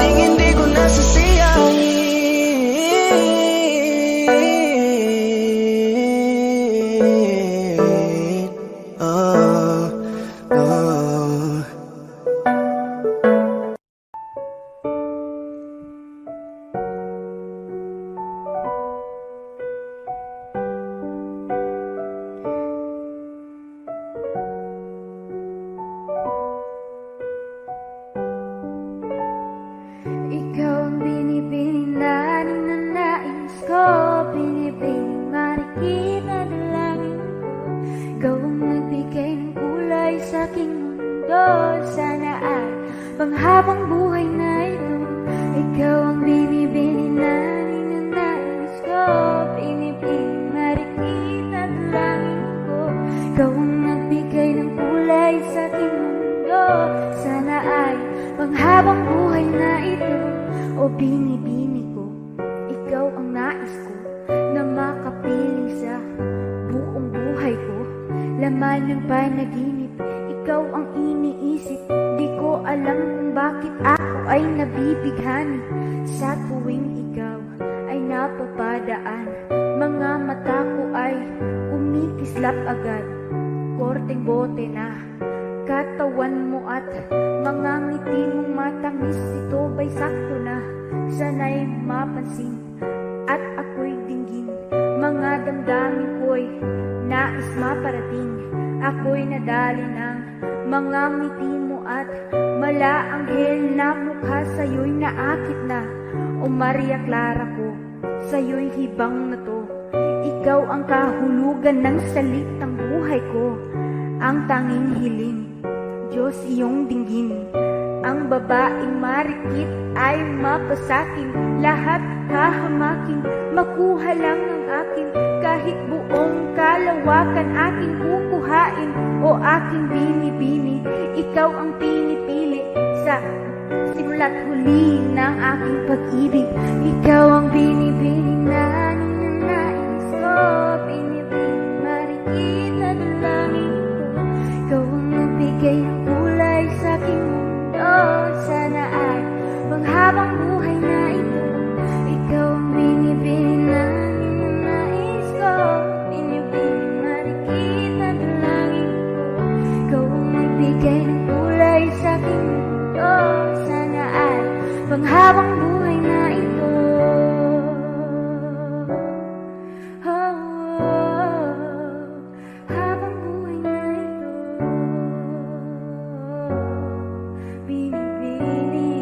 Hindi ko nasasayangin. Ikaw ang binibining na ninanais ko, binibining marikit na dalangin ko. Ikaw ang nagbigay ng kulay sa aking mundo. Sana ay panghabang buhay na ito Ikaw ang binibini na ninanais ko, pinipili marikita at langit ko. Ikaw ang nagbigay ng kulay sa aking mundo. Sana ay panghabang buhay na ito. O binibini ko, ikaw ang nais ko na makapiling sa buong buhay ko. Laman ng panaginip, ikaw ang iniisip. Di ko alam kung bakit ako ay nabibighani sa tuwing ikaw ay napapadaan. Mga mata ko ay kumikislap agad. Korteng bote na katawan mo at mga ngiti mong matamis. Ito ba'y sakto na? Sana'y mapansin at ako'y dinggin. Mga damdamin ko'y nais maparating. Ako'y nadali ng mga ngiti mo at malaanghel na mukha. Sa'yo'y naakit na, o Maria Clara ko, sa'yo'y hibang na to. Ikaw ang kahulugan ng salitang buhay ko. Ang tanging hiling, Diyos iyong dinggin. Ang babaeng marikit ay mapasakin. Lahat hahamakin, makuha lang ang akin. Kahit buong kalawakan aking kukuhain. O aking binibini, ikaw ang pinipili sa simula't huli ng aking pag-ibig. Ikaw ang binibini na ninanais ko, pinipili marikita at langit ko. Ikaw ang nagbigay ng kulay sa aking mundo. Sana ay panghabang buhay na ito. Ikaw ang binibini na ninanais ko, pinipili marikita at langit ko. Ikaw ang nagbigay ng kulay sa aking mundo. Sana ay panghabang buhay na ito. Habang buhay na ito, binibini.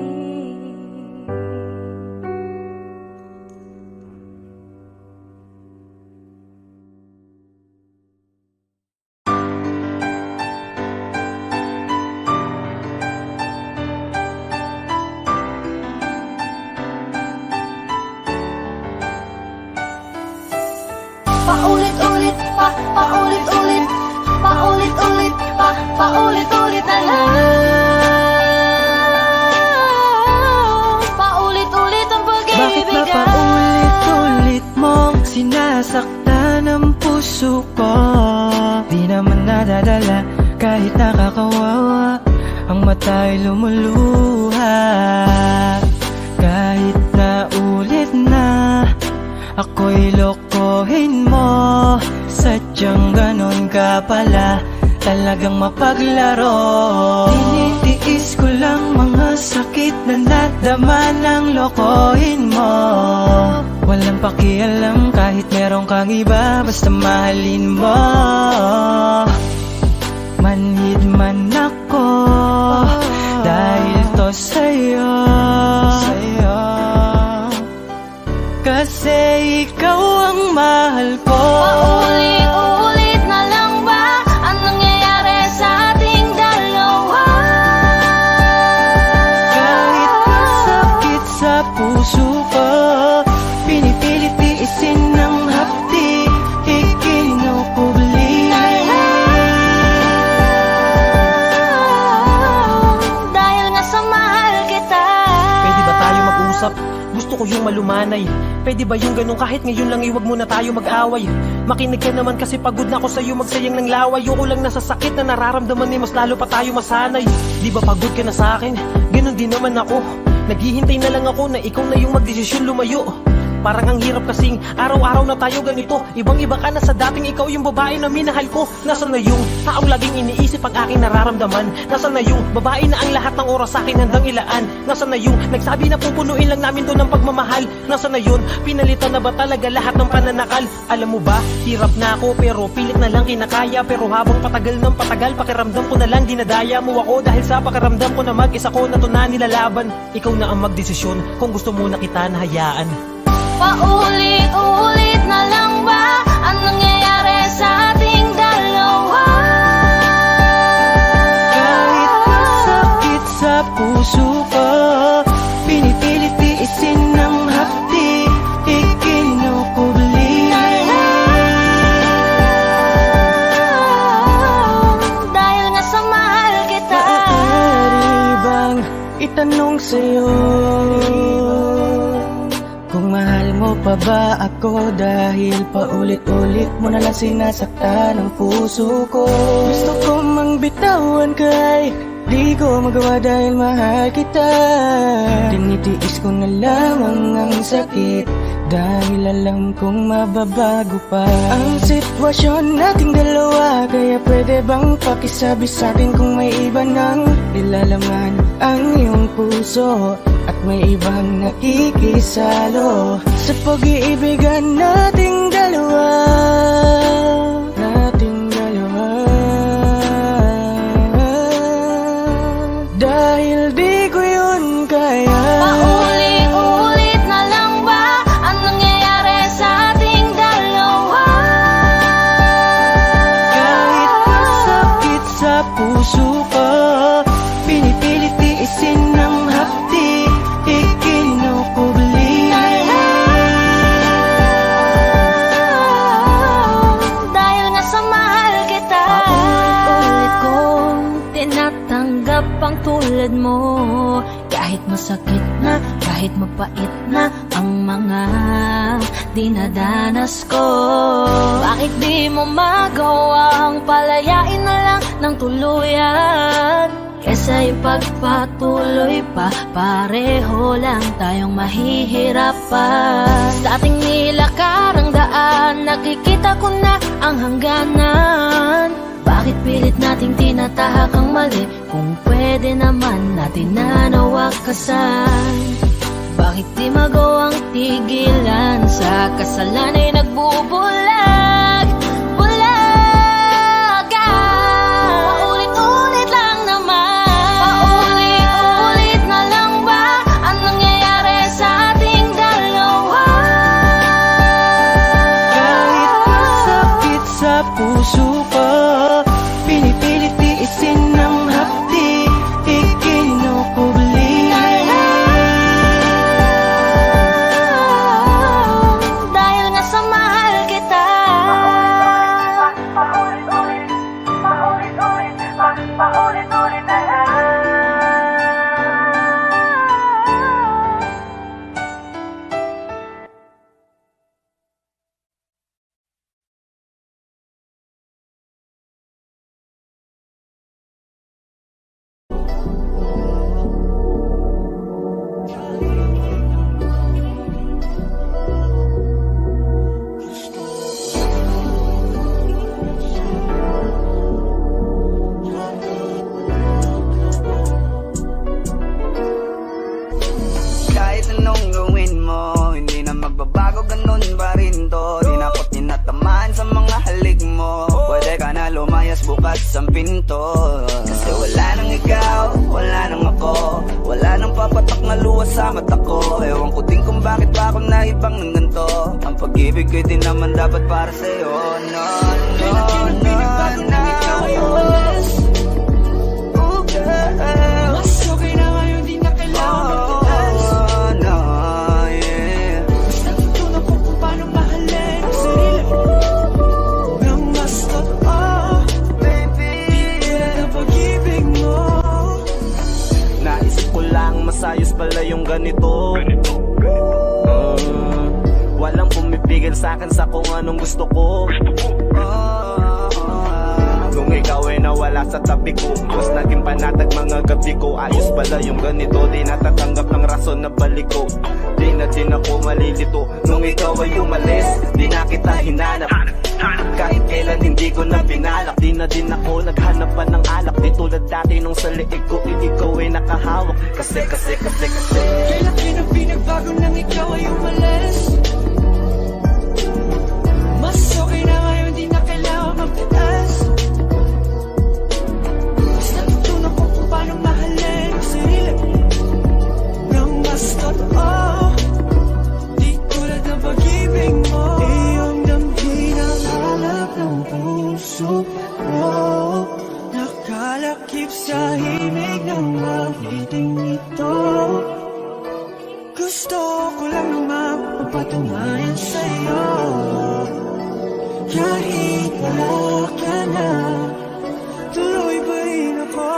Paulit-ulit, paulit-ulit, paulit-ulit, paulit-ulit na lang. Paulit-ulit ang Bakit ba pag-ibig. paulit-ulit mong sinasaktan ang puso ko? Di naman nadadala kahit nakakawawa. Ang mata'y lumuluha. Kahit na ulit na ako'y lokohin mo. Sadyang ganon ka pala, talagang mapaglaro. Tinitiis ko lang mga sakit na nadama ng lokohin mo. Walang pakialam kahit meron kang iba, basta mahalin mo. Manhid man ako dahil to sa'yo. Kasi ikaw ang mahal ko. Paulit-ulit na lang ba ang nangyayari sa ating dalawa? Kahit masakit sa puso ko, pinipilit tiisin ng hapdi, ikinukubli. Dahil nga sa mahal kita. Pwede ba tayo mag-usap? Gusto ko yung malumanay. Pwede ba yung ganun kahit ngayon lang iwag mo na tayo mag-away? Makinig ka naman kasi pagod na ako sa'yo magsayang ng laway. Ayoko lang nasa sakit na nararamdaman ni mas lalo pa tayo masanay. Di ba pagod ka na sa akin? Ganun din naman ako. Naghihintay na lang ako na ikaw na yung magdesisyon lumayo. Parang ang hirap kasing araw-araw na tayo ganito. Ibang-iba ka na sa dating ikaw yung babae na minahal ko. Nasaan na yung taong laging iniisip ang aking nararamdaman? Nasaan na yung babae na ang lahat ng oras sa akin handang ilaan? Nasaan na yung nagsabi na pupunuin lang namin to ng pagmamahal? Nasaan na yun? Pinalitan na ba talaga lahat ng pananakal? Alam mo ba, hirap na ako pero pilit na lang kinakaya. Pero habang patagal ng patagal, pakiramdam ko na lang dinadaya mo ako. Dahil sa pakiramdam ko na mag-isa ko na to na nilalaban. Ikaw na ang magdesisyon kung gusto mo na kita nahayaan. Paulit-ulit na lang ba ang nangyayari sa ating dalawa? Kahit masakit sa puso ko, pinipilit sa'yo. Kung mahal mo pa ba ako, dahil paulit-ulit mo na lang sinasaktan ang puso ko. Gusto ko mang bitawan ka, di ko magawa dahil mahal kita. Tinitiis ko na lamang ang sakit, dahil alam kong mababago pa ang sitwasyon nating dalawa. Kaya pwede bang pakisabi sa'tin kung may iba nang nilalaman ang iyong puso, at may ibang nakikisalo sa pag-iibigan nating dalawa. Dahil di ko yun kaya. Paulit-ulit na lang ba ang nangyayari sa ating dalawa? Kahit masakit sa puso ko, pinipilit tiisin ng hapdi, ikinukubli. Dahil nasa mahal kita, paulit-ulit kong tinatanggap ang tulad mo. Kahit masakit na, kahit mapait na ang mga dinadanas ko. Bakit di mo magawang palayain na lang ng tuluyan? Kesa yung pagpatuloy pa, pareho lang tayong mahihirapan. Sa ating nilakarang daan, nakikita ko na ang hangganan. Bakit pilit nating tinatahak ang mali, kung pwede naman natin na nawakasan? Bakit di magawang tigilan, sa kasalan ay nagbubulag, bulaga? Paulit-ulit lang naman, paulit-ulit na lang ba ang nangyayari sa ating dalawa? Kahit masakit sa puso ko, pinipilit tiisin ng hapdi, ikinukubli. Dahil nasa mahal kita. Paulit-ulit na lang. Kahit anong gawin mo, hindi na magbabago, ganun pa rin to. Di na ako tinatamaan sa mga halik mo. Pwede ka na lumayas, bukas ang pinto. Kasi wala nang ikaw, wala nang ako, wala nang papatak na luha sa mata ko. Ewan ko din kung bakit pa ako naibang ng ganito. Ang pag-ibig ko'y di naman dapat para sa'yo. No, no, no, no. Oh, girl. Mas okay na ngayon, di na kailangan magtaas. No, yeah. Mas natutunan ko kung paano mahalin ang sarili nang mas totoo, Baby, tulad ng pag-ibig mo. naisip ko lang masayos pala yung ganito. Walang pumipigil sa'kin sa kung anong gusto ko. Nung ikaw ay nawala sa tabi ko, mas naging panatag mga gabi ko. Ayos pala yung ganito, di natatanggap ng rason na balik ko. Di na din ako malilito, nung ikaw ay umalis, di na kita hinanap. Kahit kailan hindi ko na pinalak, di na din ako naghanap pa ng alak. Di tulad dati nung sa liig ko, ikaw ay nakahawak. Kasi Kailan ang pinagbago nang ikaw ay umalis? Mas okay na ngayon, di na kailangan magtaas. Mas natutunan ko kung paano mahalin ang sarili nang mas totoo, di tulad ng pag-ibig mo. Iyong damhin ang halap ng puso ko, nakalakip sa himig ng awiting ito. Gusto ko lang naman magpatunayan sa'yo, kahit wala ka na, tuloy pa rin ako.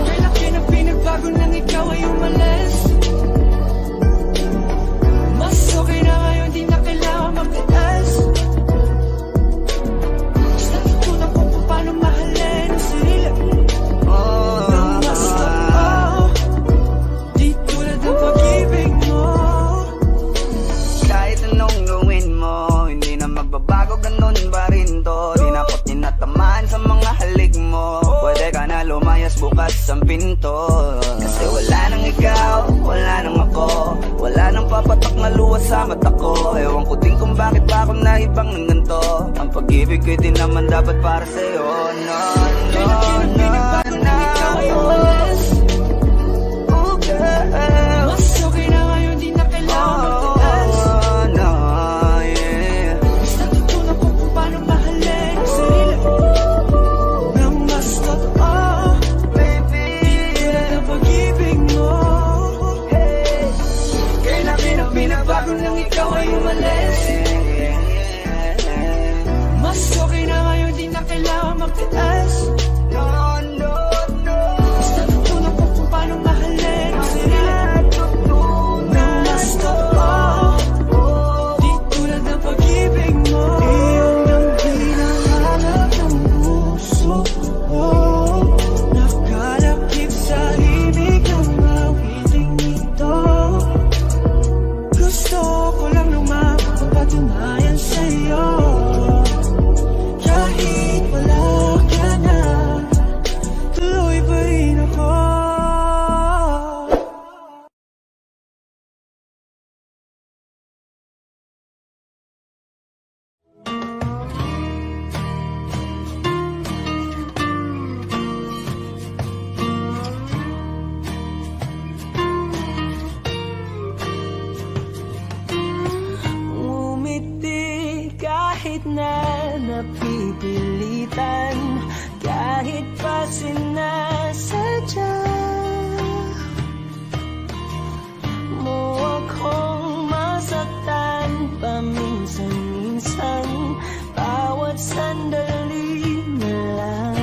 Kailan pinagbago nang ikaw kasama't ako. Ewan ko din kung bakit ba ako naibang ng ganito. Ang pag-ibig ko'y di naman dapat para sa'yo. No, no, no, no. Oh girl, Mas okay na ngayon, di na kailangan magtaas. oh, no, yeah. Mas natutunan ko kung paano mahalin ang sarili nang mas totoo. Baby, Tulad ng pag-ibig mo. kaya na Binabago nang ikaw ay umalis. Mas okay na ngayon, di na kailangan magtaas. no, no, no. Mas natutunan ko kung paano mahalin ang sarili nang mas totoo. Di tulad ng pag-ibig mo. Iyon ang hinahanap ng puso ko. Nakalakip sa ibig ang awiting ito. Gusto ko lang lumapit ang patunayan sa'yo. Kahit wala ka na, tuloy pa rin ako. Ngumiti kahit na napipilitan, kahit pa sinasadya mo akong masaktan paminsan-minsan, bawat sandali na lang.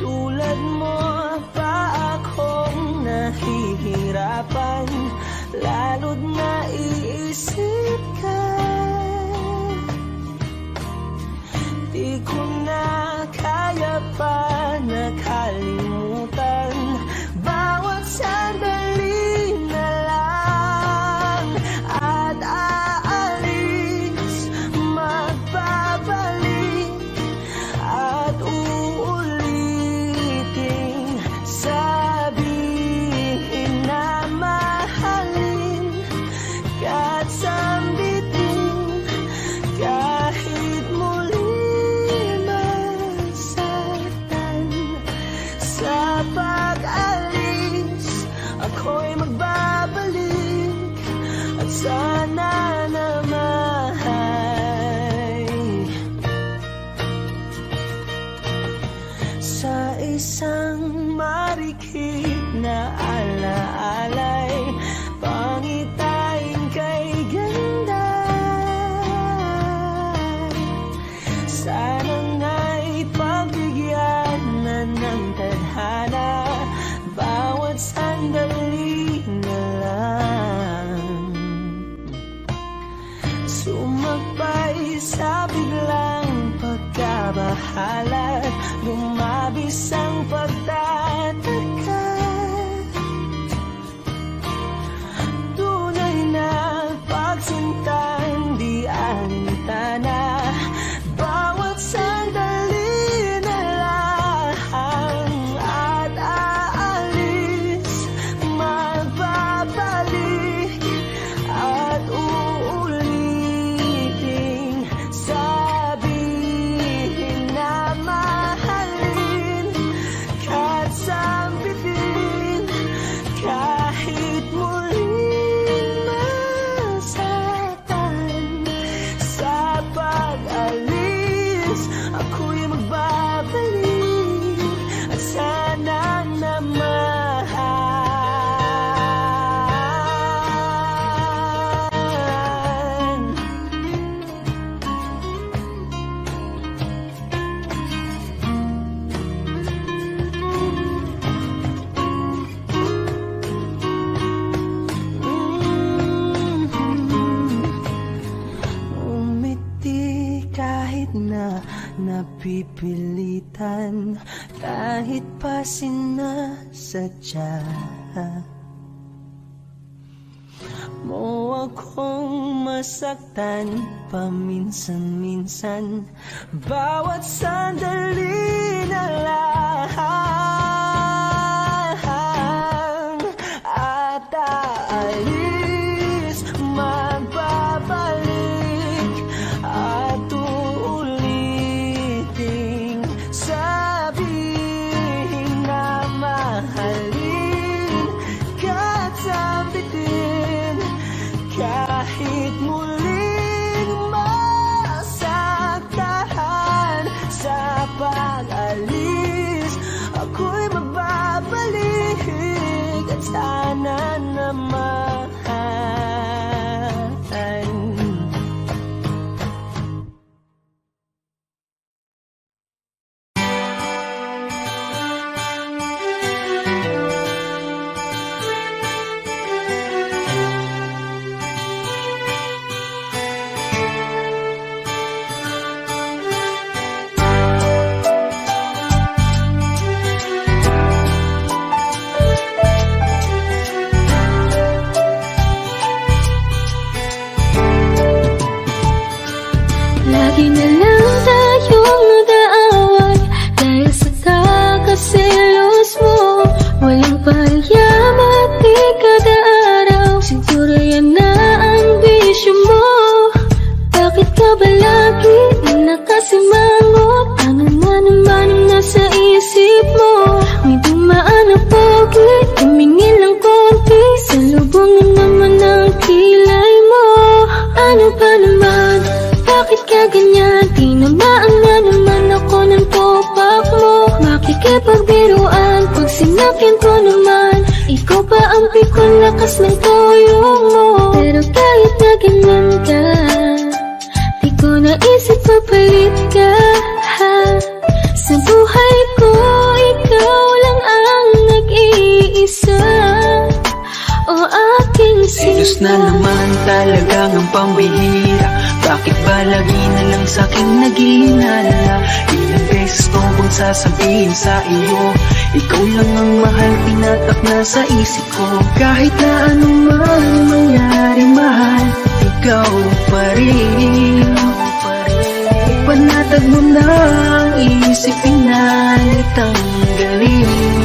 Tulad mo pa akong nahihirapan, lalo't naiisip ka. Di ko na kaya pa nakalimutan, bawat sandali na lang. At aalis, magbabalik, at uulitin, sabihin na mahalin, kahit sambitin, kahit muli masaktan. Sa pag-alis, ako'y magbabalik, at sana naman sa isang marikit na alaalay, pangitain kay ganda. Sana nga'y pagbigyan na ng tadhana, bawat sandali na lang. Sumagpay sa biglang pagkabahala, lumabis ang pagtataka. Tunay na pagsintan, di alintana, bawat sandali na lang. At aalis, magbabalik, at uulitin, sabihin na mahalin, kahit sambitin, kahit muling masaktan. Sa pag-alis, ako'y magbabalik, at sana naman umiti kahit na napipilitan, kahit pa sinasadya mo akong masaktan paminsan-minsan, bawat sandali na lang. At naman. Lagi na lang tayong nag-aaway dahil sa kakaselos mo. Walang payamat di kada araw, siguro yan na ang bisyo mo. Bakit ka ba lagi nakasimangot? Ano na naman ang nasa isip mo? May dumaan na pogi, tumingin lang konti, salubong na naman ang kilay mo. Ano ba naman? Bakit ka ganyan? Tinamaan na naman ako ng topak mo. Makikipagbiruan pag sinakyan ko naman, ikaw pa ang pikon lakas ng tuyong mo. Pero kahit na ganyan ka, di ko naisip papalit ka, ha? Sa buhay ko, ikaw lang ang nag-iisa, o aking Selos na naman talagang ang pambihira. Bakit ba lagi na lang sa'king naghihinala? Ilang beses ko bang sasabihin sa iyo, ikaw lang ang mahal, pinatak na sa isip ko. Kahit na anuman mangyari mahal, ikaw pa rin. Panatag mo na ang isip, pinalit ang galing.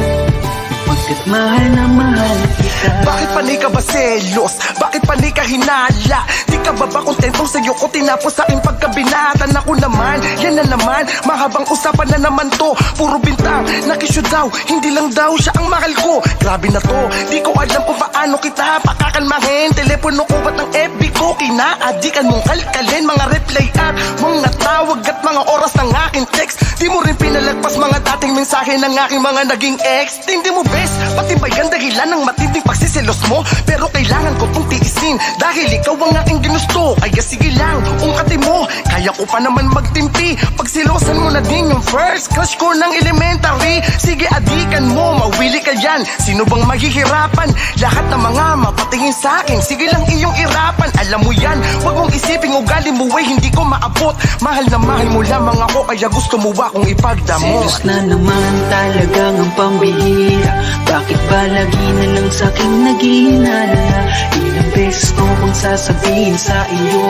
Pagkat mahal na mahal kita. Bakit panay ka ba selos? Bakit panay ka hinala? Di ka ba kontentong sa'yo ko tinapos sa aking pagkabinatan? Ako naman, yan na naman, mahabang usapan na naman to. Puro bintang, nakisyo daw, hindi lang daw siya ang mahal ko. Grabe na to, di ko alam kung paano kita pakakalmahin. Telepono ko ba't ang FB ko kinaadikan mong kalkalin? Mga reply at mga tawag at mga oras ng aking text. Di mo rin pinalagpas mga dating mensahe ng aking mga naging ex. Hindi mo best, pati ba yan dahilan ng matinding pagsiselos mo? Pero kailangan ko tong tiisin dahil ikaw ang aking ginusto. Kaya sige lang, ungkatin mo, kaya ko pa naman magtimpi. Pagsilosan mo na din yung first crush ko ng elementary. Sige adikan mo, mawili ka yan. Sino bang maghihirapan? Lahat ng mga mapatingin sa akin, sige lang iyong irapan. Alam mo yan, wag mong isipin ugali mo ay hindi ko maabot. Mahal na mahal mo lamang ako, kaya gusto mo akong ipagdamot. Selos na naman talagang ang pambihira. Bakit ba lagi na lang sa'king naghihinala? Ilang beses ko bang sasabihin sa iyo,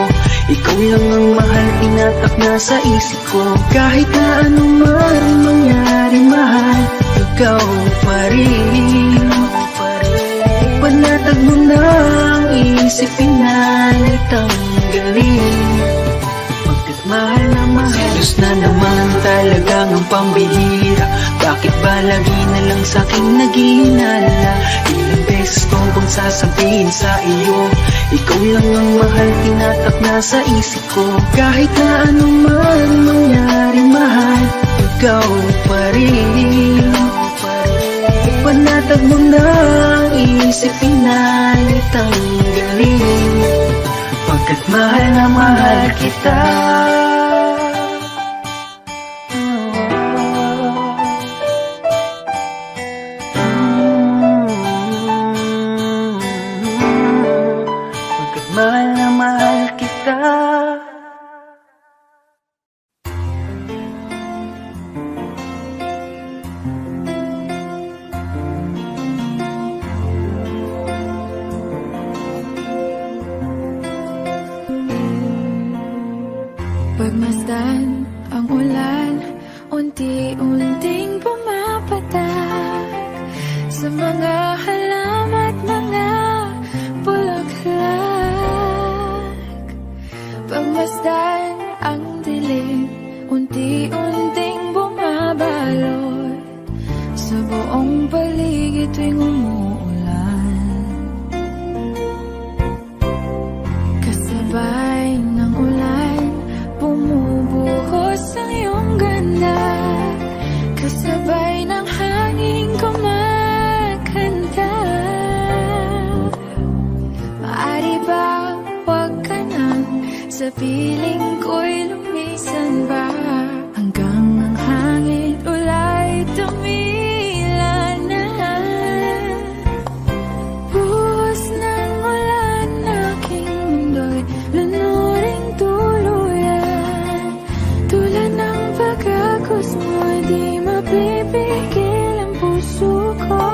ikaw lang ang mahal, pinatak na sa isip ko. Kahit na anuman mangyari mahal, ikaw pa rin. Panatag mo na ang isip, pinalit ang galing. Pagkat mahal na mahal. Selos na naman talagang ang pambihira. Bakit ba lagi na lang sa'king naghihinala? Ilang beses ko bang sasabihin sa iyo, ikaw lang ang mahal, tinatak na sa isip ko. Kahit na anuman mangyari mahal, ikaw pa rin. Panatag mo na ang isip, pinalit ang galing. Pagkat mahal na mahal kita. Mahal na mahal kita. Pagmasdan ang ulan, unti-unting pumapatak sa mga halaman at mga bulaklak. Pagmasdan ang dilim, unti-unting bumabalot sa buong paligid tuwing umuulan. Kasabay ng ulan, bumubuhos ang iyong ganda. Kasabay ng hangin kumakanta. piling ko'y lumisan ba hanggang ang hangin ulay tumila na. Buhos ng ulan, aking mundo'y lunuring tuluyan. Tulad ng pagkakos mo, di mapipigil ang puso ko.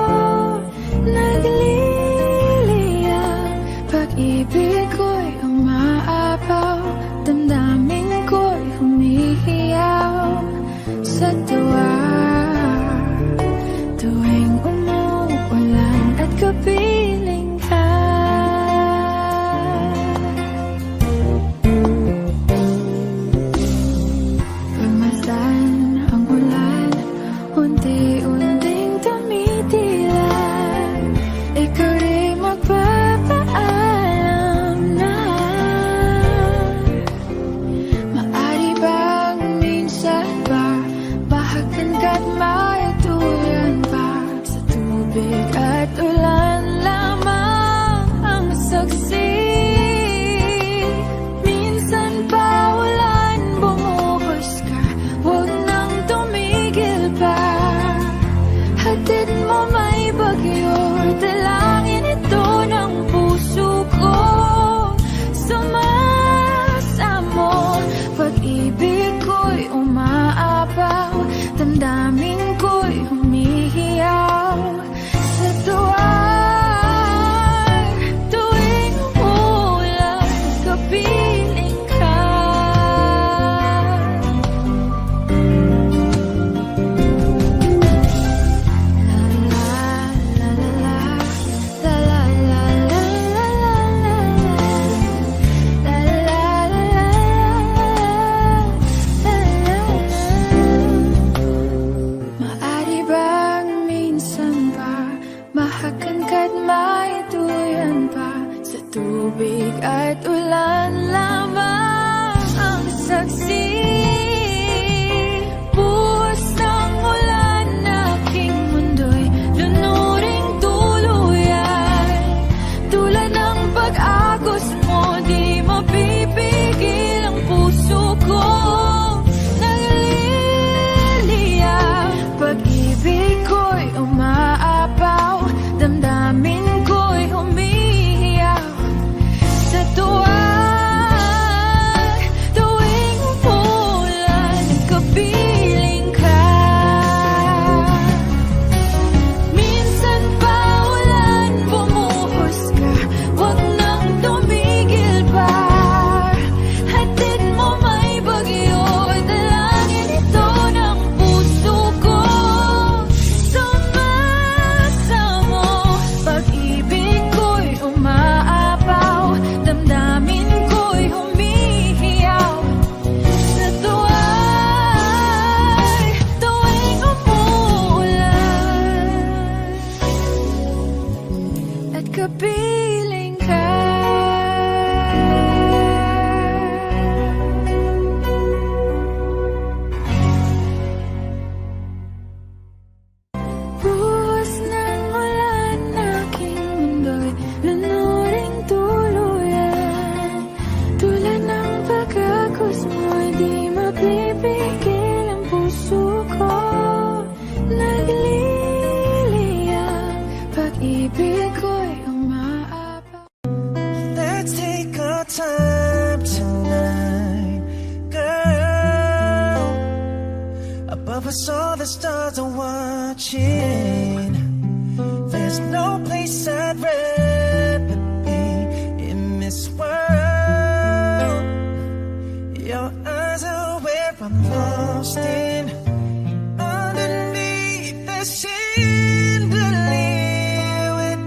Nagliliyab, pag-ibig ko'y umaapaw, damdamin ko'y humihiyaw sa tuwa. Tuwing umuulan at kapiling ka, pagmasdan ang ulan, unti-unting tumitilay. Ikaw rin magpapaalam na. Maari bang minsan ba bahagan ka't maituyan pa sa tubig at ulan lamang ang saksi? Minsan pa ulan, bumuhos ka, huwag nang tumigil pa. Hatid mo may bagyo, dalangin ito ng puso ko. Sumasamo, pag-ibig ko'y umaapaw, damdamin ko'y humihiyaw sa tuwa. Tuwing umulan, kapiling ka. Maari bang minsan pa mahakan ka't maituyan pa sa tubig at ulan lamang ang saksi? Buhos ng ulan, aking mundo'y lunuring tuluyan. Tulad ng pag-agos mo, di mapipigil ang puso ko. Nagliliyab, pag-ibig ko'y umaapaw, damdamin ko'y humihiyaw sa tuwa. Tuwing umulan, kapiling ka. Minsan pa ulan, bumuhos ka, huwag nang tumigil pa. Hatid mo may bagyo, dalangin ito ng puso ko. Sumasamo, pag-ibig ko'y umaapaw, damdamin ko'y humihiyaw sa tuwa. Tuwing umuulan at kapiling ka. Buhos ng ulan, aking mundo'y lunuring tuluyan. Tulad ng pagkakos mo'y di mapipigil ang puso ko. Nagliliyab, pag-ibig ko'y umaapaw. Let's take our time tonight, girl. Above us all the stars are watching. There's no place I'd rather be in this world. Your eyes are where I'm lost in. Underneath the chandelier, we're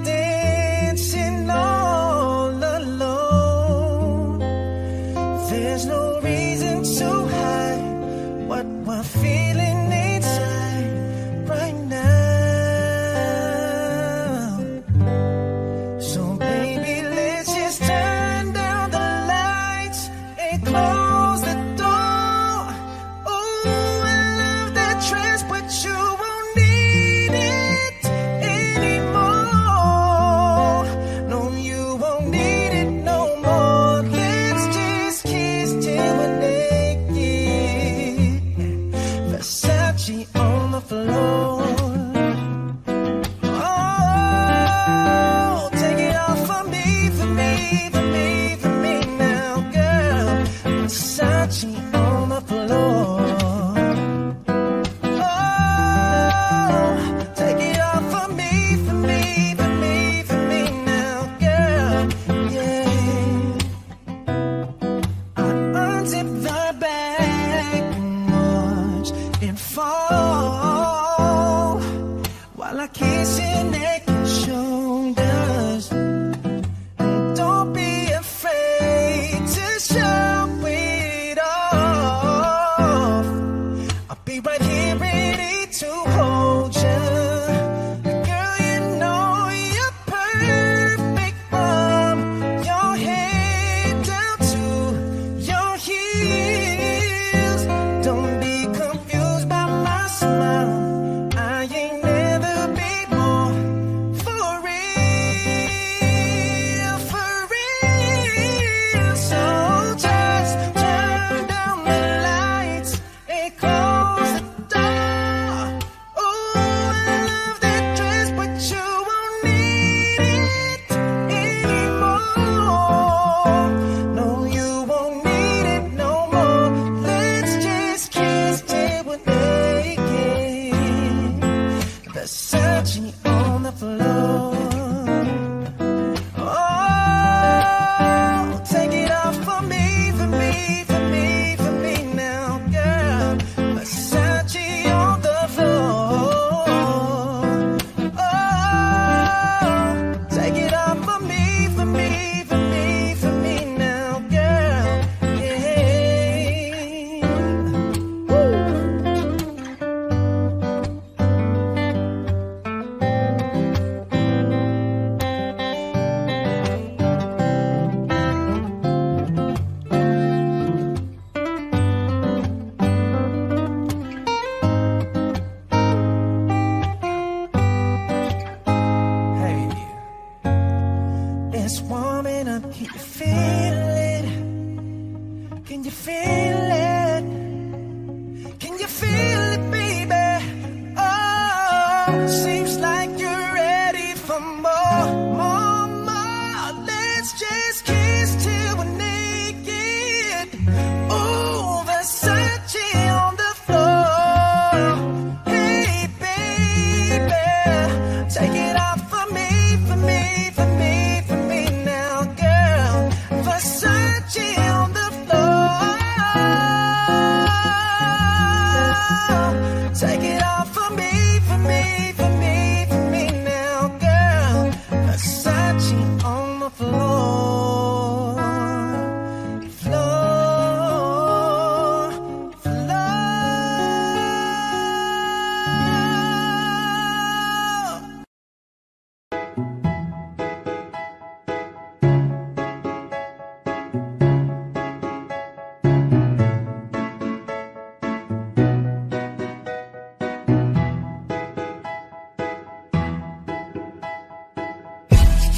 your neck and shoulders. And don't be afraid to show it off. I'll be right here ready to hold you. Girl, you know you're perfect from your head down to your heels. Don't be confused by my smile. I ain't never been more for real, for real. So just turn down the lights and close the door. Oh, I love that dress, but you won't need it anymore. No, you won't need it no more. Let's just kiss till we're naked. Versace on the floor. Oh, take it off for me, for me, for me, for me now, girl. Versace on the floor. Oh, take it off for me, for me, for me, for me now, girl. Yeah. Woo. Hey, it's warming up. Can you feel it? Can you feel it? Can you feel it, baby? Oh, seems like you're ready for more, more, more. Let's just kiss till we're naked. Oh, Versace on the floor. Hey, baby, take it off for me, for me, for me, for me now, girl. Versace on the floor. Take it off for me, for me, for me, for me now, girl. Versace on the floor. Floor, floor.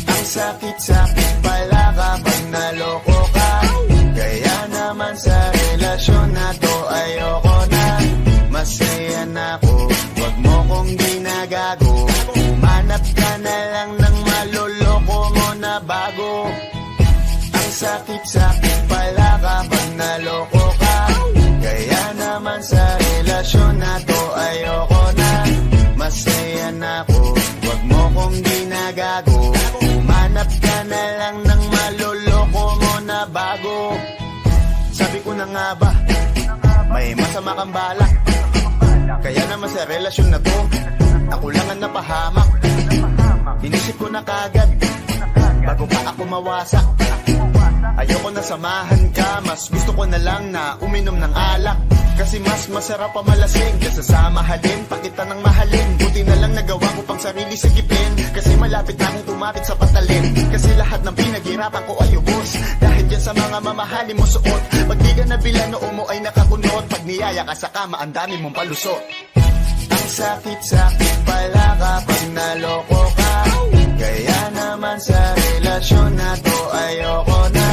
Ang sakit-sakit pala kapag naloko ka. Kaya naman sa relasyon na to ayoko na. Masaya na ako, wag mo kong ginagago. Manap ka na lang ng maloloko mo na bago. Ang sakit-sakit pala kapag naloko ka. Kaya naman sa relasyon na to ayoko na. Masaya na ako, wag mo kong ginagago. Manap ka na lang ng maloloko mo na bago. Sabi ko na nga ba, may masama kang balak. Kaya naman sa relasyon na to, ako lang ang napahamak. Inisip ko na kagad, bago pa ako mawasak. Ayoko na samahan ka, mas gusto ko na lang na uminom ng alak. Kasi mas masarap pa malasing kaysa sa mahalin, pakita ng mahalin. Buti na lang nagawa ko pang sarili sigipin. Kasi malapit na akong tumapit sa patalin. Kasi lahat ng pinaghirapan ko ay ubos. Dahil dyan sa mga mamahalin mo suot. Pag di ka nabila noo mo ay nakakunot. Pag niyaya ka sa kama, ang dami mong palusot. Ang sakit-sakit pala kapag naloko ka. Kaya naman sa relasyon na to ayoko na.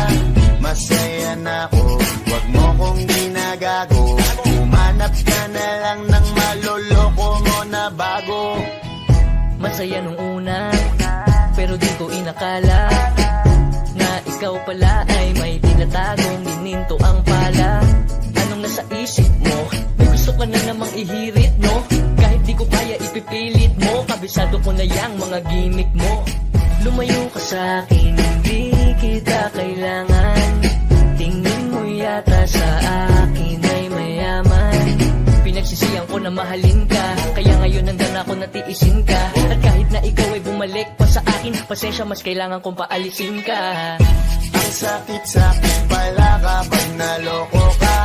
Masaya na ako, wag mo kong ginagago. Umanap ka na lang ng maloloko mo na bago. Masaya nung una, pero di ko inakala na ikaw pala ay may tinatagong gininto ang pala. Anong nasa isip mo? May gusto ka na namang ihirit, no? Kahit di ko kaya ipipilit mo, kabisado ko na yang mga gimmick mo. Lumayo ka sa akin, hindi kita kailangan. Tingin mo yata sa akin ay mayaman. Pinagsisiyan ko na mahalin ka, kaya ngayon nandun ako natiisin ka. At kahit na bumalik pa sa akin. Pasensya, mas kailangan kong paalisin ka. Ang sakit-sakit pala kapag naloko ka.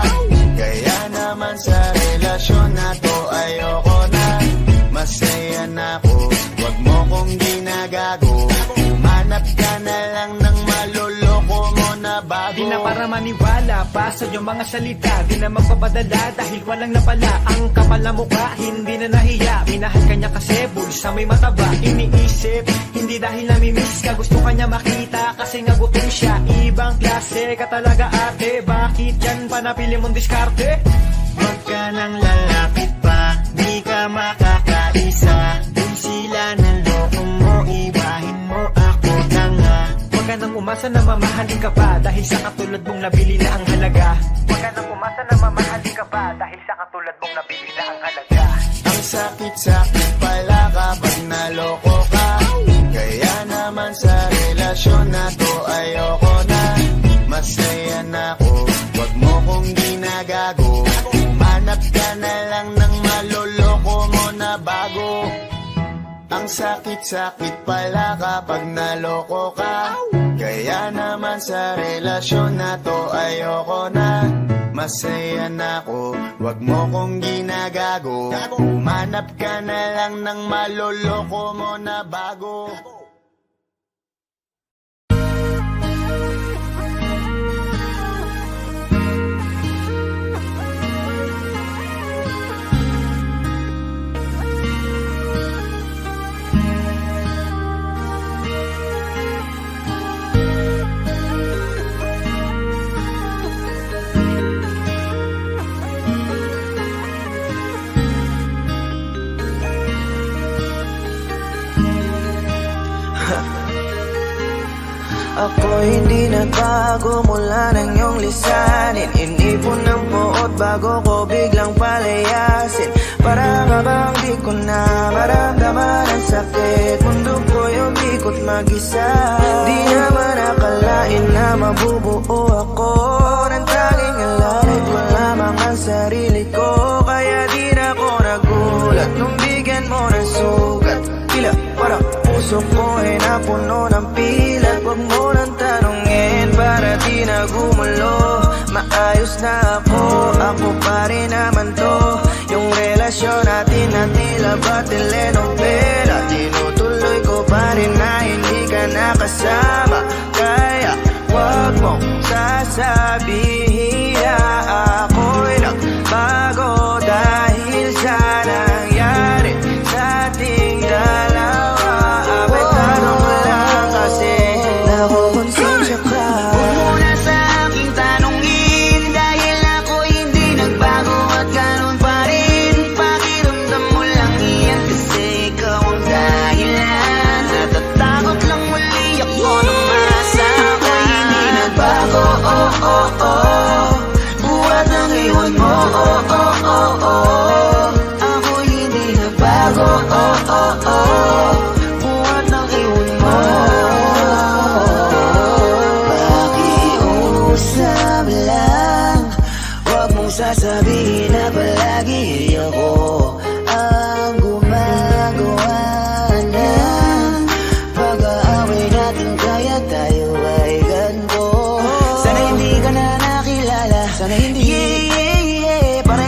Kaya naman sa relasyon na to ayoko na. Masaya na ako, wag mo kong ginagago. Manap ka na lang ng maloloko mo na bago. Di na para maniwala pa sa iyong mga salita. Di na magpapadala dahil walang napala. Ang kapal na mukha, hindi na nahiya. Minahal ka niya kasi bulsa may mataba. Iniisip, hindi dahil namimiss ka. Gusto ka niya makita kasi nga gutom siya. Ibang klase ka talaga ate. Bakit yan pa napili mong diskarte? Wag ka nang lalapit pa, di ka makakaisa. Dun sila ng loko mo, ibahin mo ako na nga. Huwag ka nang umasa na mamahalin ka pa dahil sa katulad mong nabili na ang halaga. Huwag ka nang umasa na mamahalin ka pa dahil sa katulad mong nabili na ang halaga. Ang sakit-sakit pala kapag naloko ka. Kaya naman sa relasyon na to ayoko na. Masaya na ako, wag mo kong ginagago. Manap ka na lang ng maloloko mo na bago. Ang sakit-sakit pala kapag naloko ka. Kaya naman sa relasyon na to ayoko na. Masaya na ako, wag mo kong ginagago. Manap ka na lang ng maloloko mo na bago. Ako hindi nagbago mula nang iyong lisanin. Inipon ng buot bago ko biglang palayasin. Para nga bang di ko na maramdaman ang sakit. Mundo ko yung ikot mag-isa. Di naman akalain na mabubuo ako ng tanging alay. Wala mang ang sarili ko, kaya di na ako nagulat nung bigyan mo ng sugat. Tila parang puso ko ay napuno ng pilat. Huwag mo nang tanungin para di na gumulo. Maayos na ako pa rin naman to. Yung relasyon natin na tila ba telenovela. Tinutuloy ko pa rin na hindi ka nakasama. Kaya huwag mong sasabihin na ako'y nagbago dahil sa nangyari sa ating dalawa. Abay tanong lang kasi nakukonsensya ka. Huwag mo na sa aking tanongin dahil ako hindi nagbago at ganun pa rin. Pakiramdam mo lang yan kasi ikaw ang dahilan. Natatakot lang muli ako na masama. Ako'y hindi nagbago, oh oh oh. Buhat ng iwan mo, oh oh oh oh. Ako'y hindi nagbago, oh oh oh. Buhat ng iwan mo. Pakiusap lang, huwag mong sasabihin na palagi ako ang gumagawa ng pag-aaway natin, kaya tayo ay ganito. Sana hindi ka na nakilala, sana hindi, yeah, yeah, yeah. Para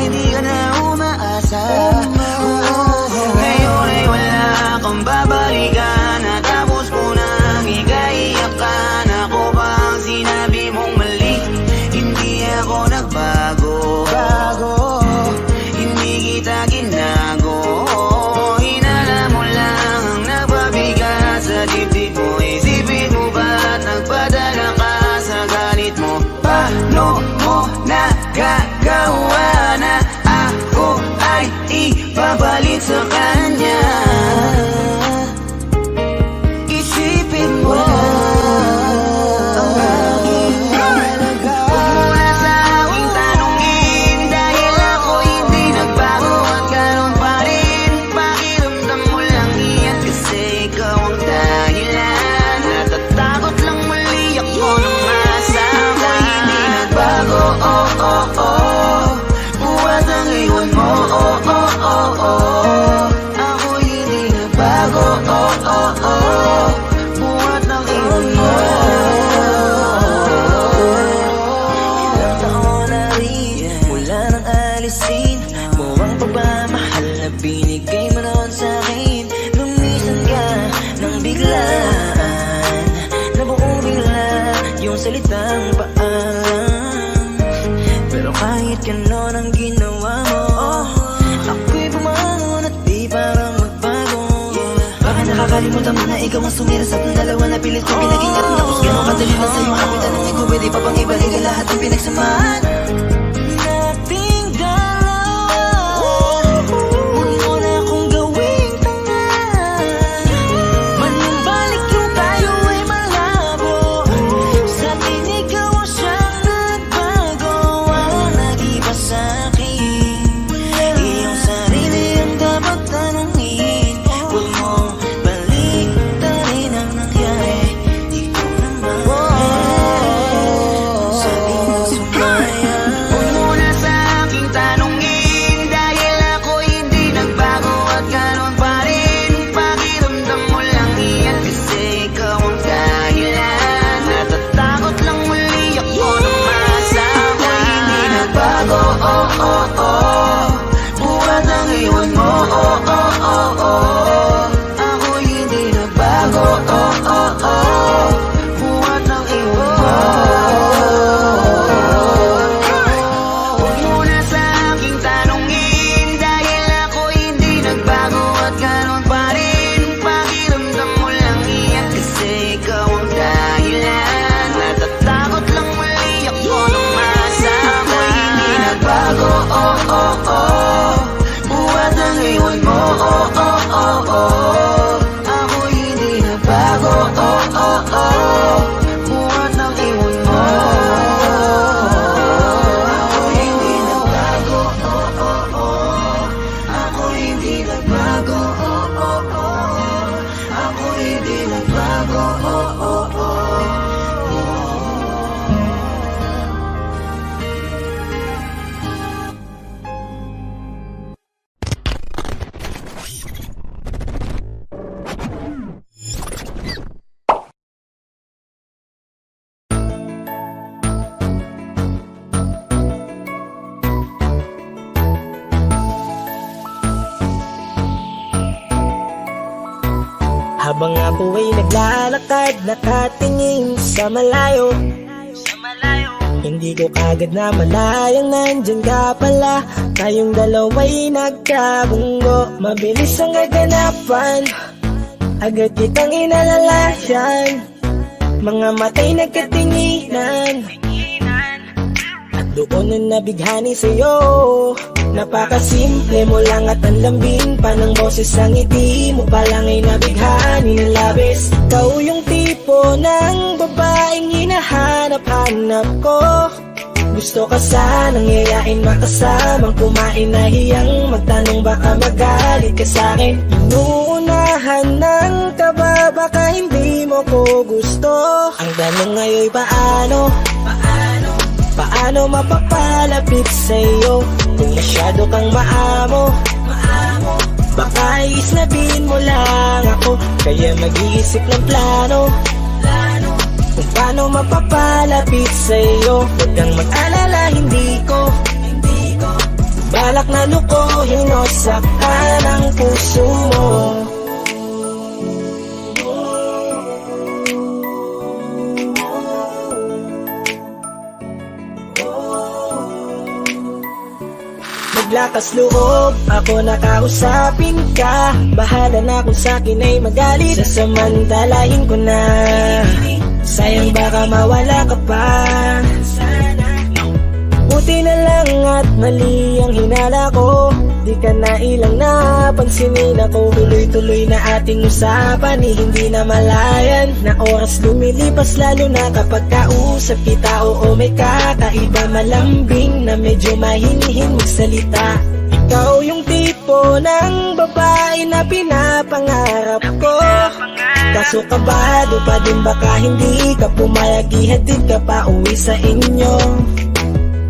nakakalimutan mo na ikaw ang sumira sa ating dalawa na pilit ko pinaging at tapos ganun kadali lang sa'yo kapitan ng ikaw. Pwede pa bang ibalik ang lahat ng pinagsamahan nating dalawa? Huwag mo na akong gawing tanga. Manumbalik yung tayo ay malabo. Sa atin ikaw ang siyang nagbago. Walang nag-iba sa'kin. Iyong sarili ang dapat tanungin. Huwag mo baliktarin ang nangyari. Ikaw naman sabi mo sumaya. Huwag mo na sa aking tanungin, dahil ako hindi nagbago at ganon pa rin. Pakiramdam mo lang iyan kasi ikaw ang dahilan. Natatakot lang muli ako nung masama. Hindi nagbago, oh oh oh. Buhat ang iwan mo, oh oh oh oh. Ako hindi nagbago, oh oh oh. Buhat ang iwan mo. Huwag mo na sa aking tanungin, dahil ako hindi nagbago at ganon pa rin. Pakiramdam mo lang iyan kasi ikaw ang dahilan. Natatakot lang muli ako nung masama. Hindi nagbago, oh oh oh. Buhat ang iwan mo, oh oh oh oh. Ako hindi nagbago, oh oh oh. Buhat ang iwan mo. Ako hindi nagbago, oh oh oh. Ako hindi nagbago, oh oh oh. Ako hindi nagbago, oh oh oh. Habang ako ay naglalakad, nakatingin sa malayo, hindi ko kagad na malayang nandyan ka pala. Tayong dalawa'y nagkabunggo, mabilis ang gaganapan, agad kitang inalalayan. Mga matay nagkatinginan, at doon na nabighani sa'yo. Napakasimple mo lang at ang lambing pa ng boses, ang ngiti mo pa lang ay nabighani ng labis. Ikaw yung tipo ng babaeng hinahanap-hanap ko. Gusto ka sanang yayain, makasamang kumain, nahiyang magtanong baka magalit ka sa'kin. Inuunahan ng kaba, baka hindi mo ko gusto. Ang tanong ngayon paano? Paano mapapalapit sa'yo kung masyado kang maamo? Baka isnabin mo lang ako, kaya mag-iisip ng plano kung paano mapapalapit sa'yo. Huwag kang mag-alala, hindi ko balak na lukuhin o saktan ang puso mo. Lakas loob, ako nakausapin ka. Bahala na kung sa'kin ay magalit, sasamantalahin ko na. Sayang baka mawala ka pa. Buti na lang at mali ang hinala ko, di ka na ilang napansinin ako. Tuloy-tuloy na ating usapan, hindi na malayan. Na oras lumilipas lalo na kapag kausap kita. Oo, may kakaiba, malambing na medyo mahinihin magsalita. Ikaw yung tipo ng babae na pinapangarap ko. Kaso kabado pa din, baka hindi ka pumayag, ihatid ka pa uwi sa inyo.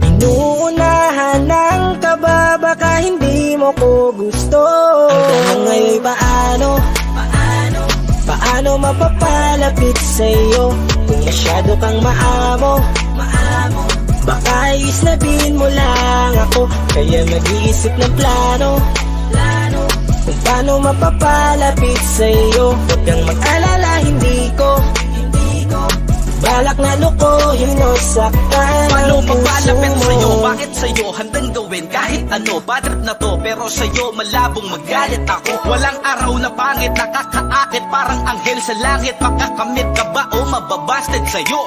Inuunahan ng kaba, baka hindi mo ko gusto. Ang tanong ngayon paano? Paano mapapalapit sa'yo kung masyado kang maamo? Baka isnabin mo lang ako, kaya mag-iisip ng plano kung paano mapapalapit sa'yo. Huwag kang mag-alala, hindi ko balak na lukuhin hinosaktan Paano ang puso papalapit mo? sa'yo? Bakit sa'yo handang gawin kahit ano? Bad trip na to, pero sa'yo malabong magalit ako. Walang araw na pangit, nakakaakit parang anghel sa langit. Makakamit ka ba o mababasted sa'yo?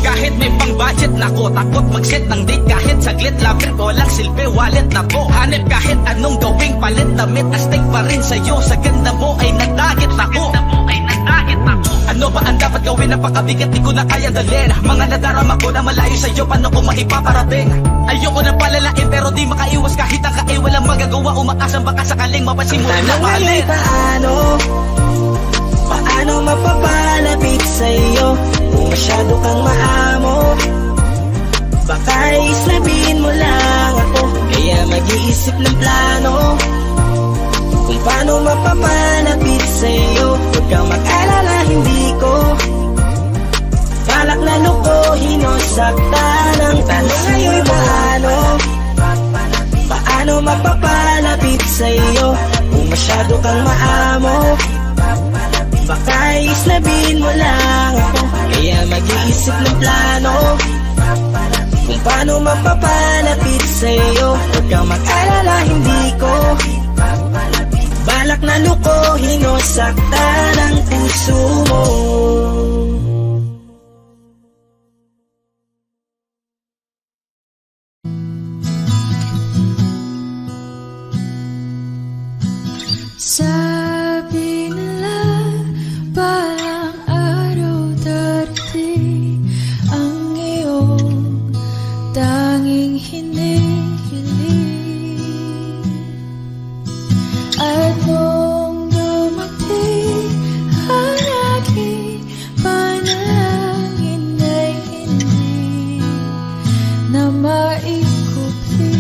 Kahit may pang budget na ko, takot mag-set ng date kahit saglit. Lover ko lang silbi, wallet na to. Hanip kahit anong gawing palit, damit astig pa rin sa'yo. Sa ganda mo ay nagdagit ako. Ano ba ang dapat gawin? Napakabigat, di ko na kaya dalhin. Mga nadarama ko na malayo sa'yo, paano ko maipaparating? Ayoko na palalain pero di makaiwas kahit ang kae. Walang magagawa, umaasang baka sakaling mapasimulan na mahalin. Paano mapapalapit sa'yo kung masyado kang maamo? Baka islabin mo lang ako, kaya mag-iisip ng plano kung paano mapapalapit sa'yo. Huwag kang mag-alala, hindi ko balak na lukuhin o saktan ang tanong ngayon. Paano mapapalapit sa'yo kung masyado kang maamo? Baka islabin mo lang ako, kaya mag-iisip ng plano kung paano mapapalapit sa'yo. Huwag kang mag-alala, hindi ko balak na lukuhin o saktan ang puso mo. Sabi nila parang araw darating ang iyong tanging hinihiling. At nung dumating ang aking panalangin ay hindi na maikupli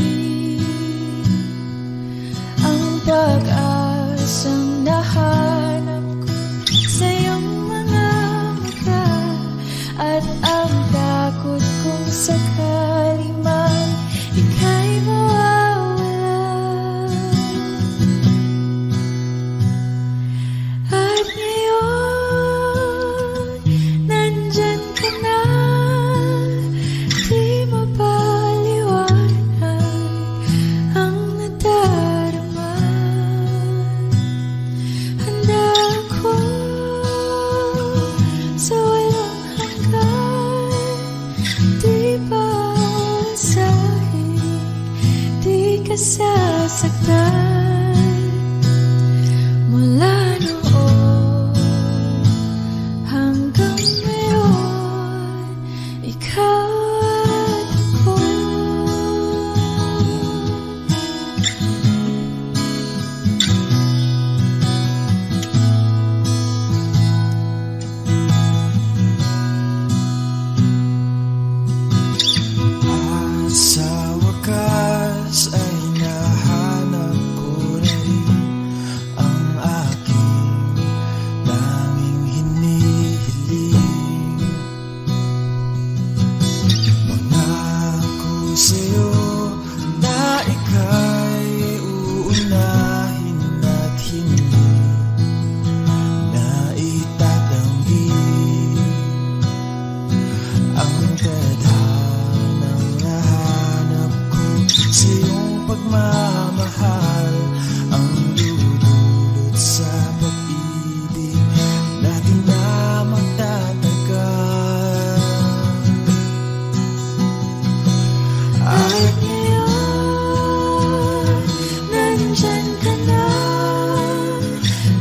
ang pag-asang nahanap ko sa iyong mga mata, at ang takot kong sakali man ika'y mawawala. At ngayon, nandyan ka na, di mapaliwanag ang nadarama. Handa ako sa walang hanggan, di pa asahin, di ka sasaktan. Mula noon hanggang ngayon, ikaw at ako. At sa wakas ay nahanap ko rin ang aking tanging hinihiling. Mangako sa'yo na ika'y uunahin at hindi na itatanggi ang tadhanang nahanap ko sa iyong pagmamahal, ang dudulot sa pag-ibig natin na magtatagal. At ngayon, nandyan ka na,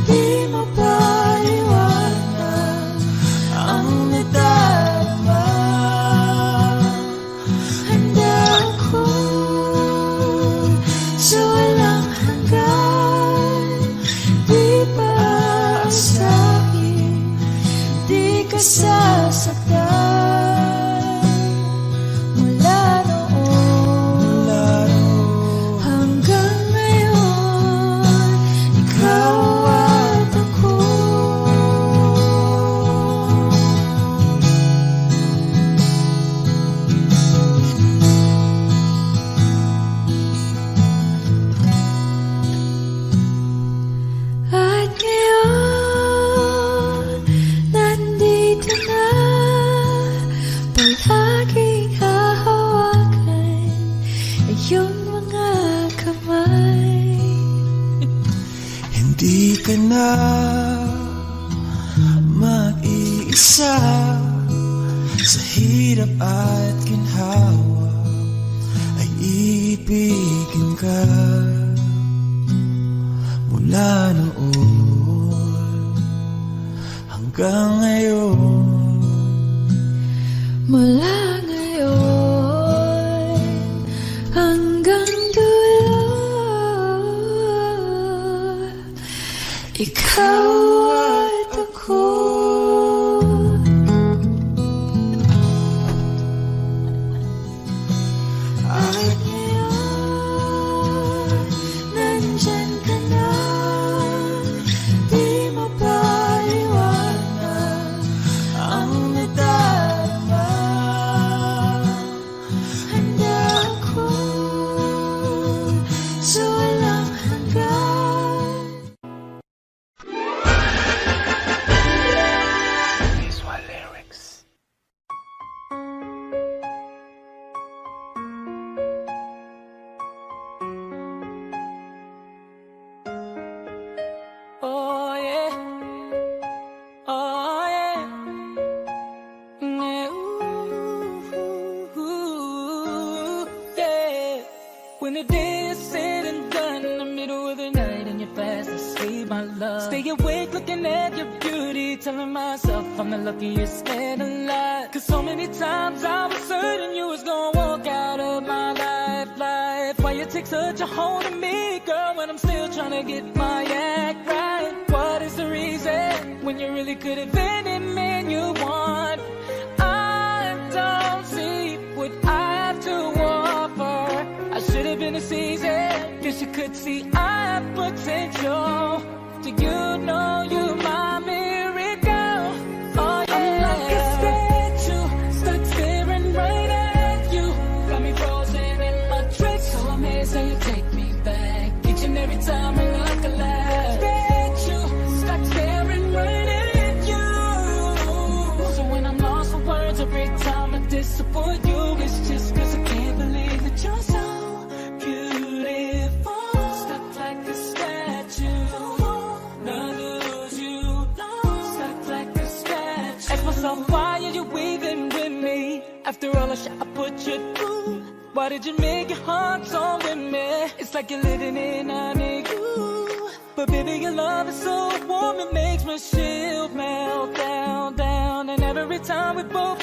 di mapaliwanag ang nadarama. Handa ako sa walang hanggan, di pa aasahin, di ka sasaktan. Mula noon hanggang ngayon, ikaw at ako. At ngayon, nandito na, isa sa hirap at ginhawa ay ibigin ka. Mula noon hanggang ngayon, mula ngayon hanggang dulo, ikaw at ako. At ngayon, nandyan ka na, di mapaliwanag ang nadarama. Handa ako sa walang hanggan. Visual lyrics. Oh yeah, oh yeah, yeah, ooh, yeah. When the day is said and done, in the middle of the night and you're fast asleep, my love, stay awake looking at your beauty, telling myself I'm the luckiest man alive. 'Cause so many times I was certain you was gonna walk out of my life. Why you take such a hold of me, girl, when I'm still trying to get my act right? What is the reason when you really could have been any man you want? I don't see what I have to offer. I should have been a season, guess you could see I have potential. Do you know you're my miracle? Oh yeah, I'm like a statue, stuck staring right at you. Got me frozen in my tracks, so amazed how you take me back each and every time I look alive. Statue, stuck staring right at you. So when I'm lost for words every time I disappoint you, it's just 'cause I can't believe that you're so beautiful. Stuck like a statue, none lose you. Stuck like a statue. Ask myself, why are you weaving with me? After all the shit I put you through, why did you make your heart so with me? It's like you're living in an igloo. But baby, your love is so warm, it makes my shield melt down, down. And every time we both